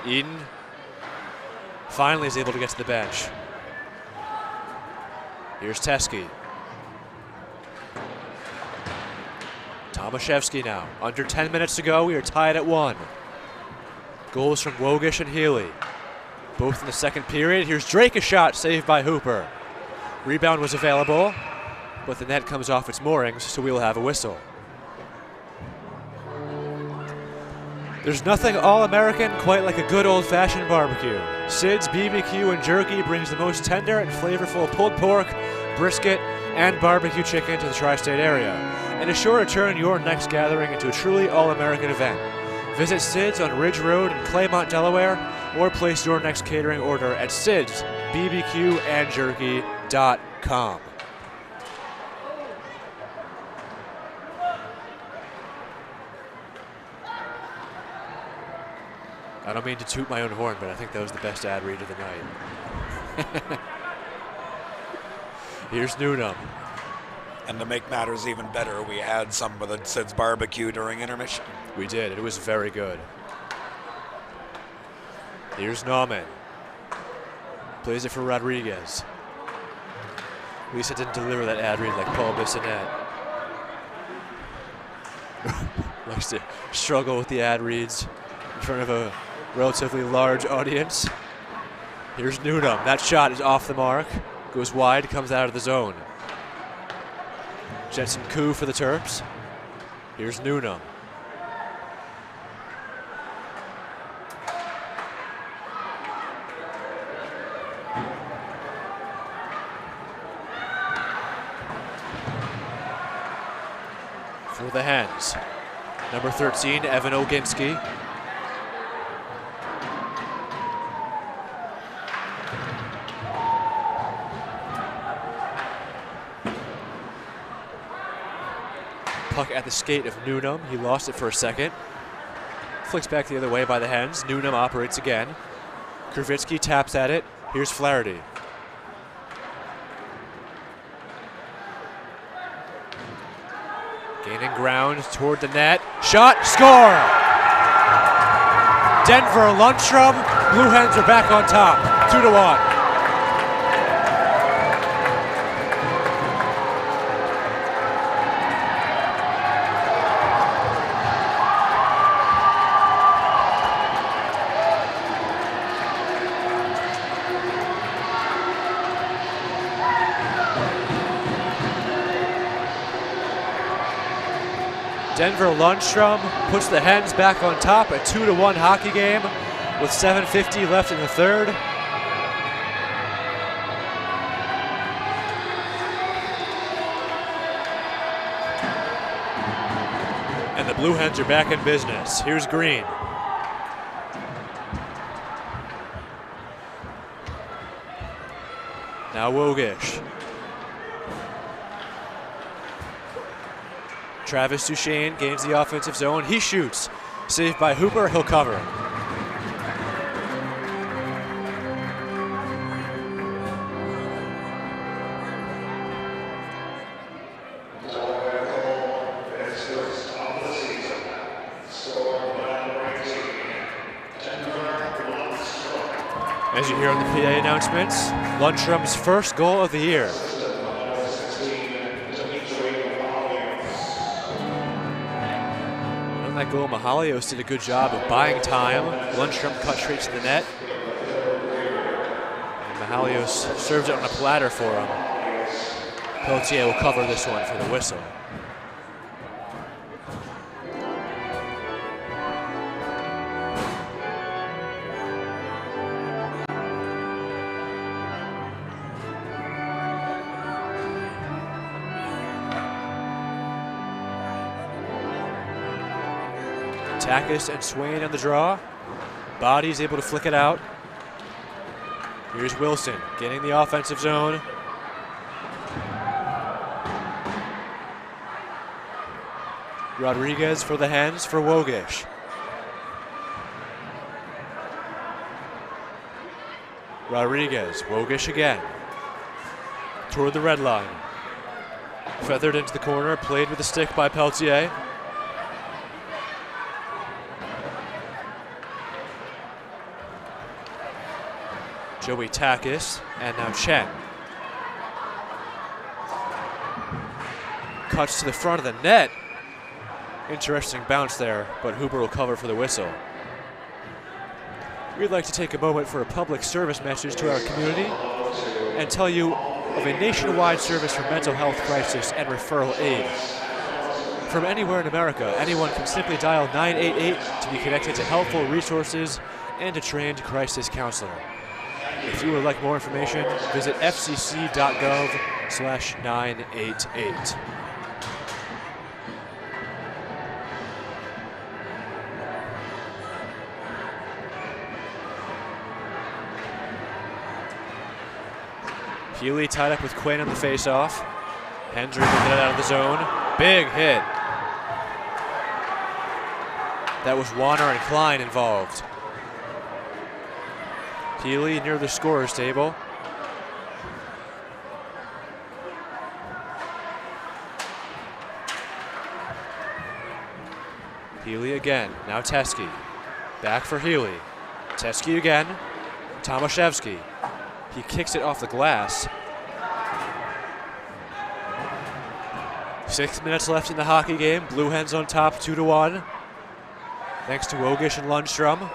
Eden finally is able to get to the bench. Here's Teskey. Tomaszewski now. Under 10 minutes to go. We are tied at 1. Goals from Wogish and Healy. Both in the second period. Here's Drake, a shot saved by Hooper. Rebound was available, but the net comes off its moorings, so we will have a whistle. There's nothing all-American quite like a good old-fashioned barbecue. Sid's BBQ and Jerky brings the most tender and flavorful pulled pork, brisket, and barbecue chicken to the tri-state area, and is sure to turn your next gathering into a truly all-American event. Visit Sid's on Ridge Road in Claymont, Delaware, or place your next catering order at sidsbbqandjerky.com. I don't mean to toot my own horn, but I think that was the best ad read of the night. Here's Newnham. And to make matters even better, we had some of the Sid's barbecue during intermission. We did. It was very good. Here's Nauman. Plays it for Rodriguez. Lisa didn't deliver that ad read like Paul Bissonnette. Likes to struggle with the ad reads in front of a relatively large audience. Here's Newnham. That shot is off the mark. Goes wide, comes out of the zone. Jensen Koo for the Terps. Here's Newnham. For the Hens, number 13, Evan Oginski. Puck at the skate of Newnham. He lost it for a second. Flicks back the other way by the Hens. Newnham operates again. Kravitsky taps at it. Here's Flaherty. Gaining ground toward the net. Shot, score! Denver, Lundstrom. Blue Hens are back on top. 2-1. Denver Lundstrom puts the Hens back on top, a 2-1 hockey game with 7:50 left in the third. And the Blue Hens are back in business. Here's Green. Now Wogish. Travis Duchesne gains the offensive zone. He shoots. Saved by Hooper. He'll cover. As you hear on the PA announcements, Lundstrom's first goal of the year. That goal, Mahalios did a good job of buying time. Lundstrom cut straight to the net. And Mahalios served it on a platter for him. Pelletier will cover this one for the whistle. Takis and Swain on the draw. Body's able to flick it out. Here's Wilson getting the offensive zone. Rodriguez for the Hens for Wogish. Rodriguez, Wogish again. Toward the red line. Feathered into the corner, played with a stick by Peltier. Joey Takis, and now Chen. Cuts to the front of the net. Interesting bounce there, but Hooper will cover for the whistle. We'd like to take a moment for a public service message to our community and tell you of a nationwide service for mental health crisis and referral aid. From anywhere in America, anyone can simply dial 988 to be connected to helpful resources and a trained crisis counselor. If you would like more information, visit fcc.gov/988. Healy tied up with Quinn on the faceoff. Hendry will get it out of the zone. Big hit. That was Warner and Klein involved. Healy near the scorer's table. Healy again. Now Teske. Back for Healy. Teske again. Tomaszewski. He kicks it off the glass. 6 minutes left in the hockey game. Blue Hens on top 2-1. Thanks to Wogish and Lundstrom.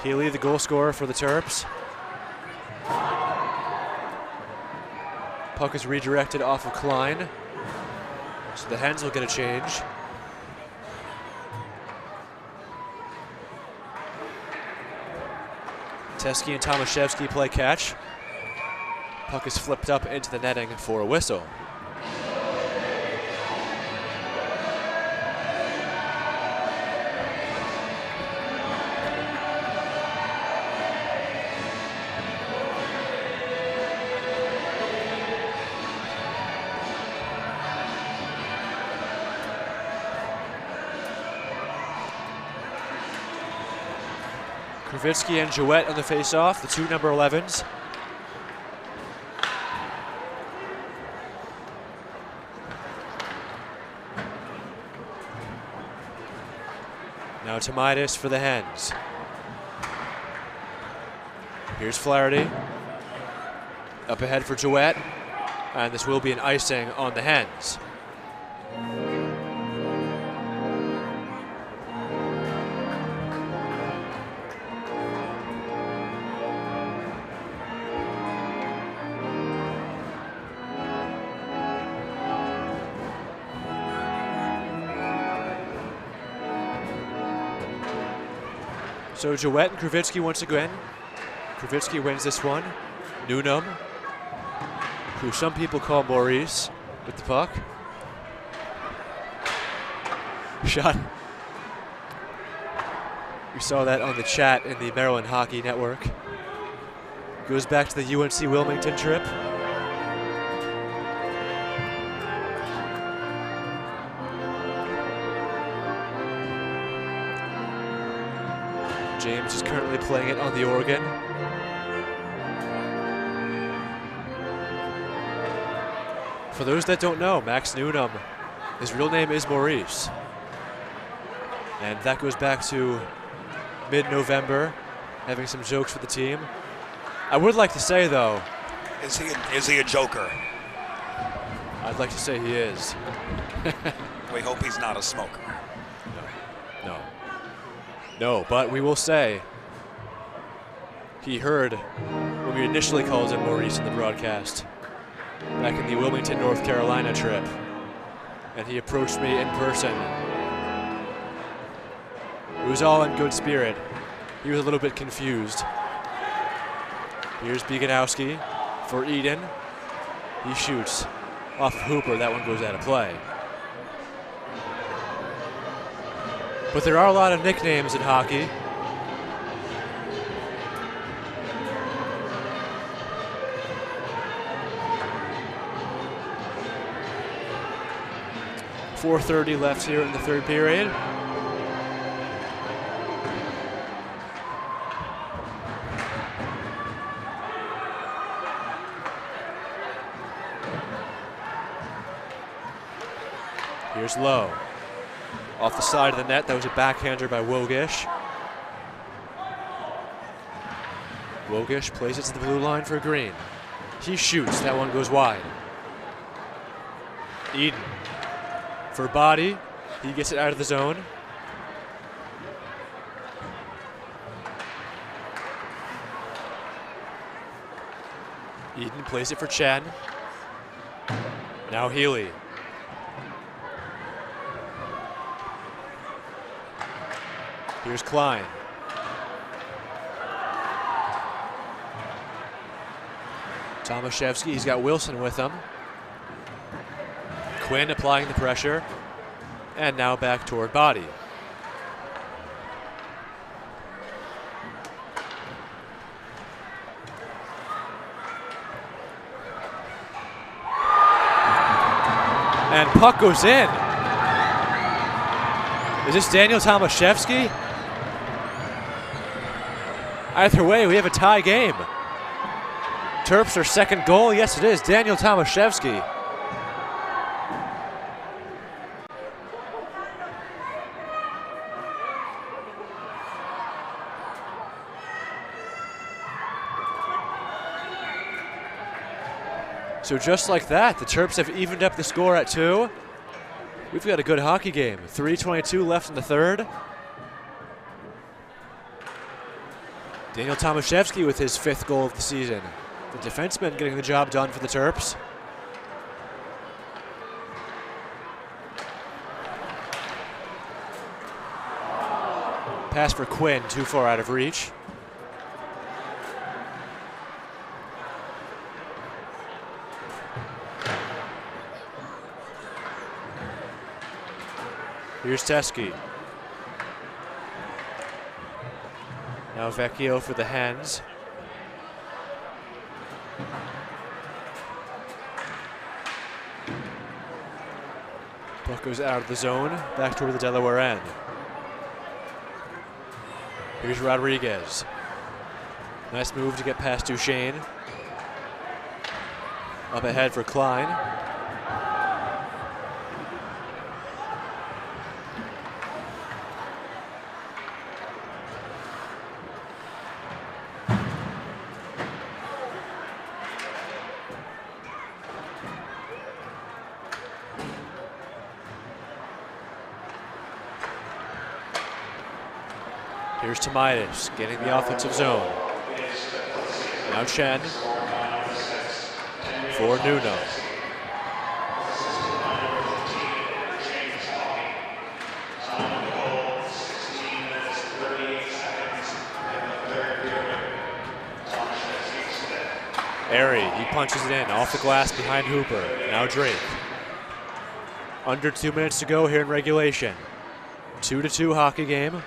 Healy, the goal scorer for the Terps. Puck is redirected off of Klein. So the Hens will get a change. Teske and Tomaszewski play catch. Puck is flipped up into the netting for a whistle. Kravitsky and Jouette on the face-off, the two number 11s. Now Tomaitis for the Hens. Here's Flaherty. Up ahead for Jouette. And this will be an icing on the Hens. So Jouette and Kravitsky once again. Kravitsky wins this one. Newnham, who some people call Maurice, with the puck. Shot. We saw that on the chat in the Maryland Hockey Network. Goes back to the UNC Wilmington trip. James is currently playing it on the organ. For those that don't know, Max Newnham, his real name is Maurice. And that goes back to mid-November, having some jokes with the team. I would like to say, though... Is he a joker? I'd like to say he is. We hope he's not a smoker. No, but we will say he heard when we initially called him Maurice in the broadcast back in the Wilmington, North Carolina trip. And he approached me in person. It was all in good spirit. He was a little bit confused. Here's Bieganowski for Eden. He shoots off of Hooper. That one goes out of play. But there are a lot of nicknames in hockey. .430 left here in the third period. Here's Lowe. Off the side of the net, that was a backhander by Wogish. Wogish plays it to the blue line for Green. He shoots, that one goes wide. Eden for Body, he gets it out of the zone. Eden plays it for Chen. Now Healy. Here's Klein. Tomaszewski, he's got Wilson with him. Quinn applying the pressure. And now back toward Body. And puck goes in. Is this Daniel Tomaszewski? Either way, we have a tie game. Terps their second goal. Yes, it is. Daniel Tomaszewski. So just like that, the Terps have evened up the score at 2. We've got a good hockey game. 3:22 left in the third. Daniel Tomaszewski with his 5th goal of the season. The defenseman getting the job done for the Terps. Pass for Quinn, too far out of reach. Here's Teske. Now Vecchio for the Hens. Puck goes out of the zone, back toward the Delaware end. Here's Rodriguez. Nice move to get past Duchesne. Up ahead for Klein. Here's Tomaitis getting the offensive zone. Now Chen for Nuno. Airy, he punches it in off the glass behind Hooper. Now Drake. Under 2 minutes to go here in regulation. 2-2 hockey game.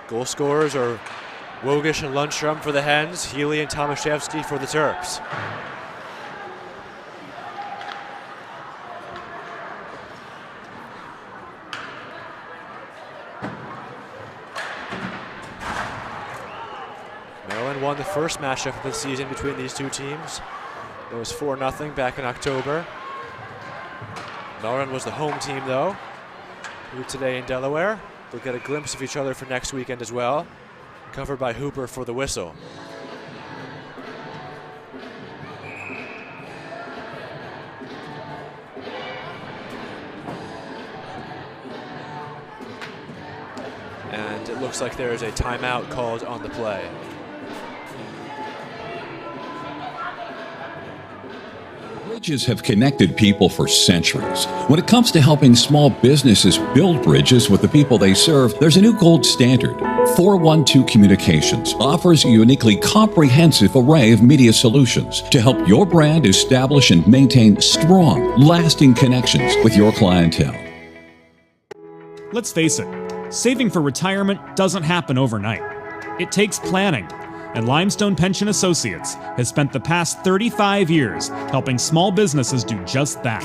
Goal scorers are Wogish and Lundstrom for the Hens, Healy and Tomaszewski for the Terps. Maryland won the first matchup of the season between these two teams. It was 4-0 back in October. Maryland was the home team though, here today in Delaware. They'll get a glimpse of each other for next weekend as well. Covered by Hooper for the whistle. And it looks like there is a timeout called on the play. Bridges have connected people for centuries. When it comes to helping small businesses build bridges with the people they serve, there's a new gold standard. 412 Communications offers a uniquely comprehensive array of media solutions to help your brand establish and maintain strong, lasting connections with your clientele. Let's face it, saving for retirement doesn't happen overnight. It takes planning. And Limestone Pension Associates has spent the past 35 years helping small businesses do just that.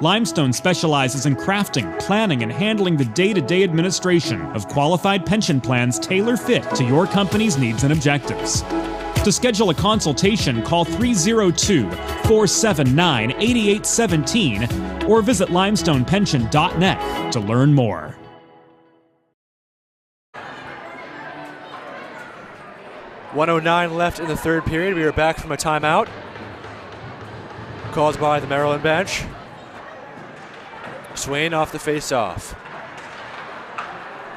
Limestone specializes in crafting, planning, and handling the day-to-day administration of qualified pension plans tailor-fit to your company's needs and objectives. To schedule a consultation, call 302-479-8817 or visit limestonepension.net to learn more. .109 left in the third period. We are back from a timeout called by the Maryland bench. Swain off the face-off.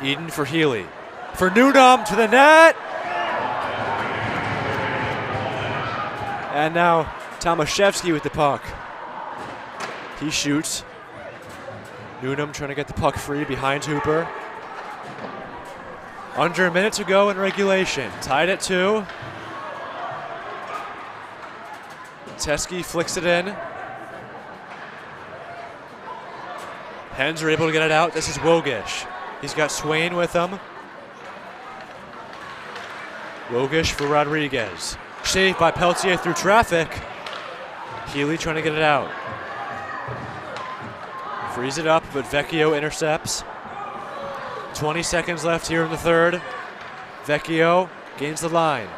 Eden for Healy. For Newnham to the net! And now Tomaszewski with the puck. He shoots. Newnham trying to get the puck free behind Hooper. Under a minute to go in regulation. Tied at 2. Teske flicks it in. Hens are able to get it out. This is Wogish. He's got Swain with him. Wogish for Rodriguez. Saved by Peltier through traffic. Healy trying to get it out. Frees it up, but Vecchio intercepts. 20 seconds left here in the third. Vecchio gains the line.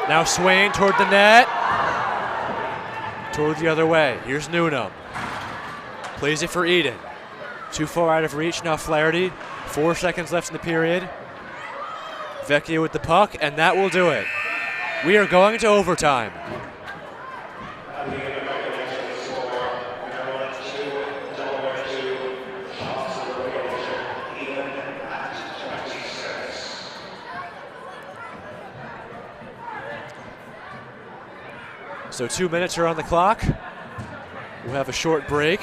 Now Swain toward the net. Toward the other way. Here's Newnham. Plays it for Eden. Too far out of reach. Now Flaherty. 4 seconds left in the period. Vecchio with the puck, and that will do it. We are going to overtime. So 2 minutes are on the clock. We'll have a short break.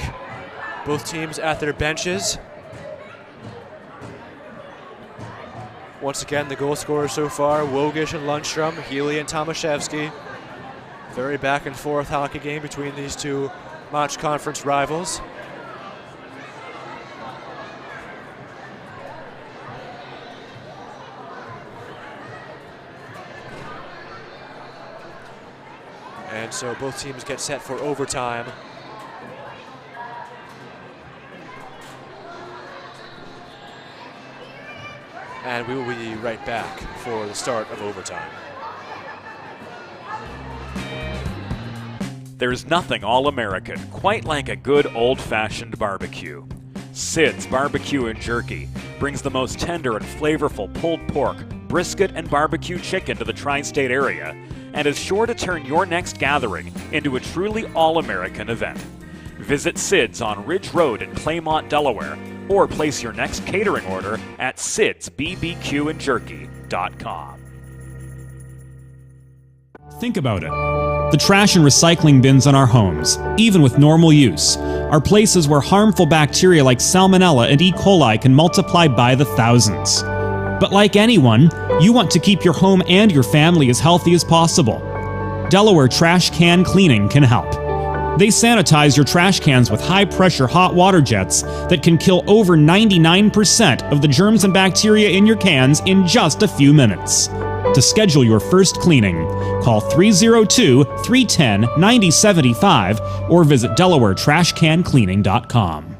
Both teams at their benches. Once again, the goal scorers so far, Wogish and Lundstrom, Healy and Tomaszewski. Very back and forth hockey game between these two Mach Conference rivals. And so both teams get set for overtime. And we will be right back for the start of overtime. There's nothing all-American quite like a good old-fashioned barbecue. Sid's Barbecue and Jerky brings the most tender and flavorful pulled pork, brisket, and barbecue chicken to the tri-state area and is sure to turn your next gathering into a truly all-American event. Visit Sid's on Ridge Road in Claymont, Delaware, or place your next catering order at sidsbbqandjerky.com. Think about it. The trash and recycling bins in our homes, even with normal use, are places where harmful bacteria like Salmonella and E. coli can multiply by the thousands. But like anyone, you want to keep your home and your family as healthy as possible. Delaware Trash Can Cleaning can help. They sanitize your trash cans with high-pressure hot water jets that can kill over 99% of the germs and bacteria in your cans in just a few minutes. To schedule your first cleaning, call 302-310-9075 or visit DelawareTrashCanCleaning.com.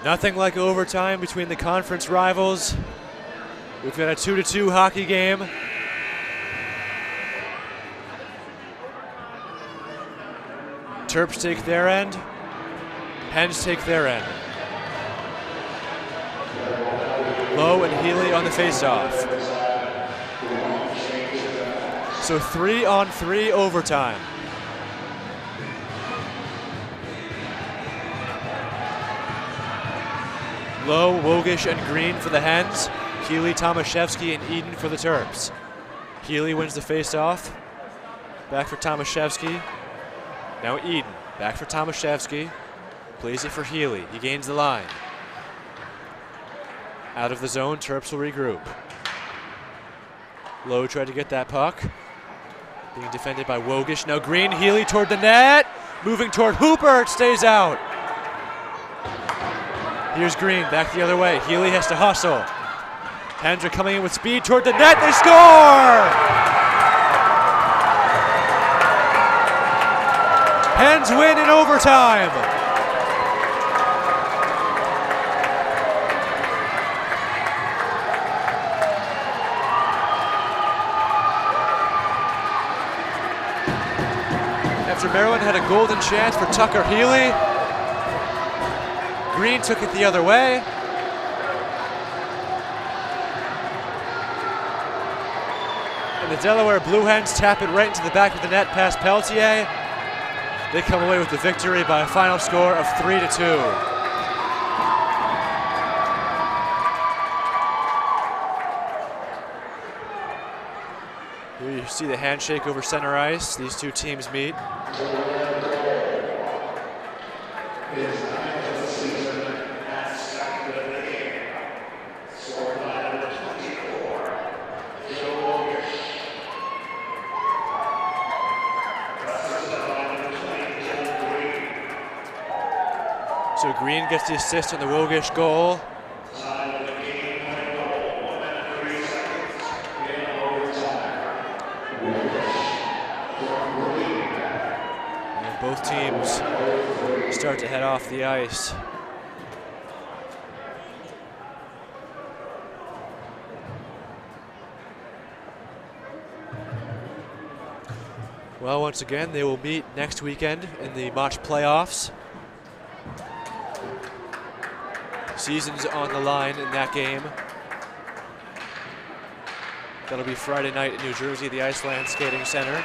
Nothing like overtime between the conference rivals. We've got a 2-2 hockey game. Terps take their end. Hens take their end. Lowe and Healy on the faceoff. So 3-on-3 overtime. Lowe, Wogish, and Green for the Hens. Healy, Tomaszewski, and Eden for the Terps. Healy wins the faceoff. Back for Tomaszewski. Now Eden, back for Tomaszewski. Plays it for Healy. He gains the line. Out of the zone, Terps will regroup. Lowe tried to get that puck. Being defended by Wogish. Now Green, Healy toward the net. Moving toward Hooper, it stays out. Here's Green, back the other way. Healy has to hustle. Hens are coming in with speed toward the net. They score! Hens win in overtime. After after Maryland had a golden chance for Tucker Healy. Green took it the other way. And the Delaware Blue Hens tap it right into the back of the net past Pelletier. They come away with the victory by a final score of 3-2. Here you see the handshake over center ice. These two teams meet. So Green gets the assist on the Wogish goal. And both teams start to head off the ice. Well, once again, they will meet next weekend in the Mach playoffs. Season's on the line in that game. That'll be Friday night in New Jersey, the Iceland Skating Center.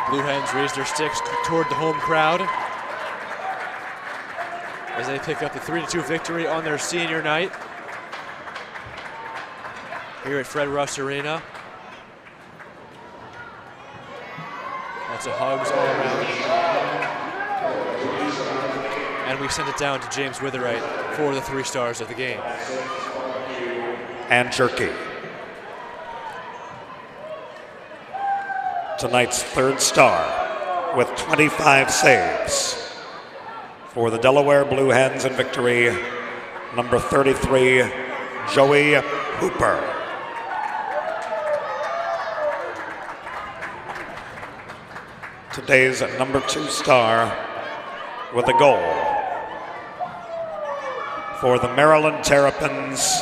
Blue Hens raise their sticks toward the home crowd as they pick up the 3-2 victory on their senior night here at Fred Russ Arena. Lots of hugs all around. And we send it down to James Witherite for the 3 stars of the game. And Jerky. Tonight's 3rd star with 25 saves. For the Delaware Blue Hens in victory, number 33, Joey Hooper. Today's number 2 star with a goal. For the Maryland Terrapins,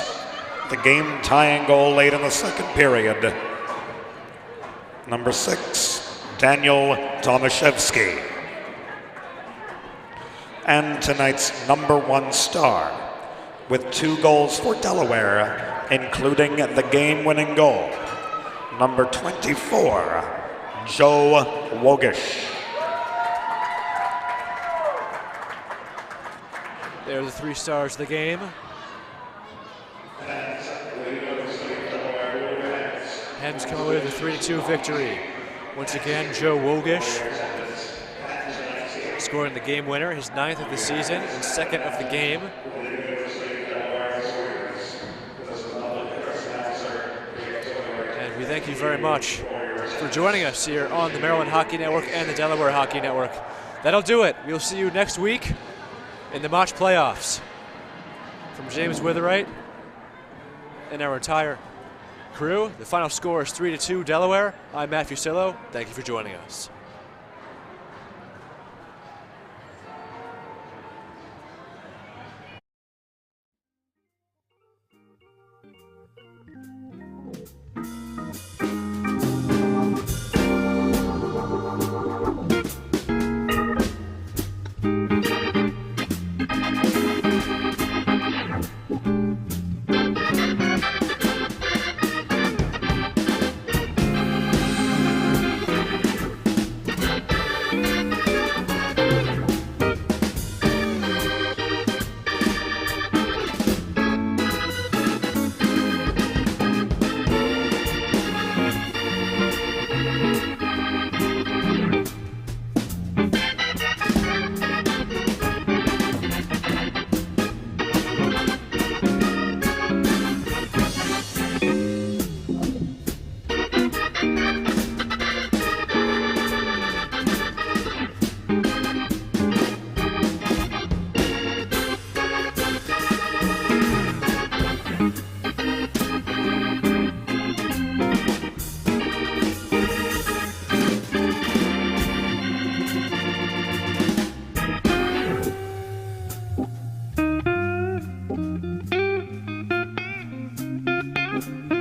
the game-tying goal late in the 2nd period. Number 6, Daniel Tomaszewski. And tonight's number 1 star with 2 goals for Delaware, including the game-winning goal. Number 24, Joe Wogish. They're the 3 stars of the game. Hens come away with a 3-2 victory. Once again, Joe Wogish scoring the game winner, his 9th of the season and 2nd of the game. And we thank you very much for joining us here on the Maryland Hockey Network and the Delaware Hockey Network. That'll do it. We'll see you next week in the Mach playoffs. From James Witherite and our entire crew, the final score is 3-2 Delaware. I'm Matt Fusillo. Thank you for joining us. Bye.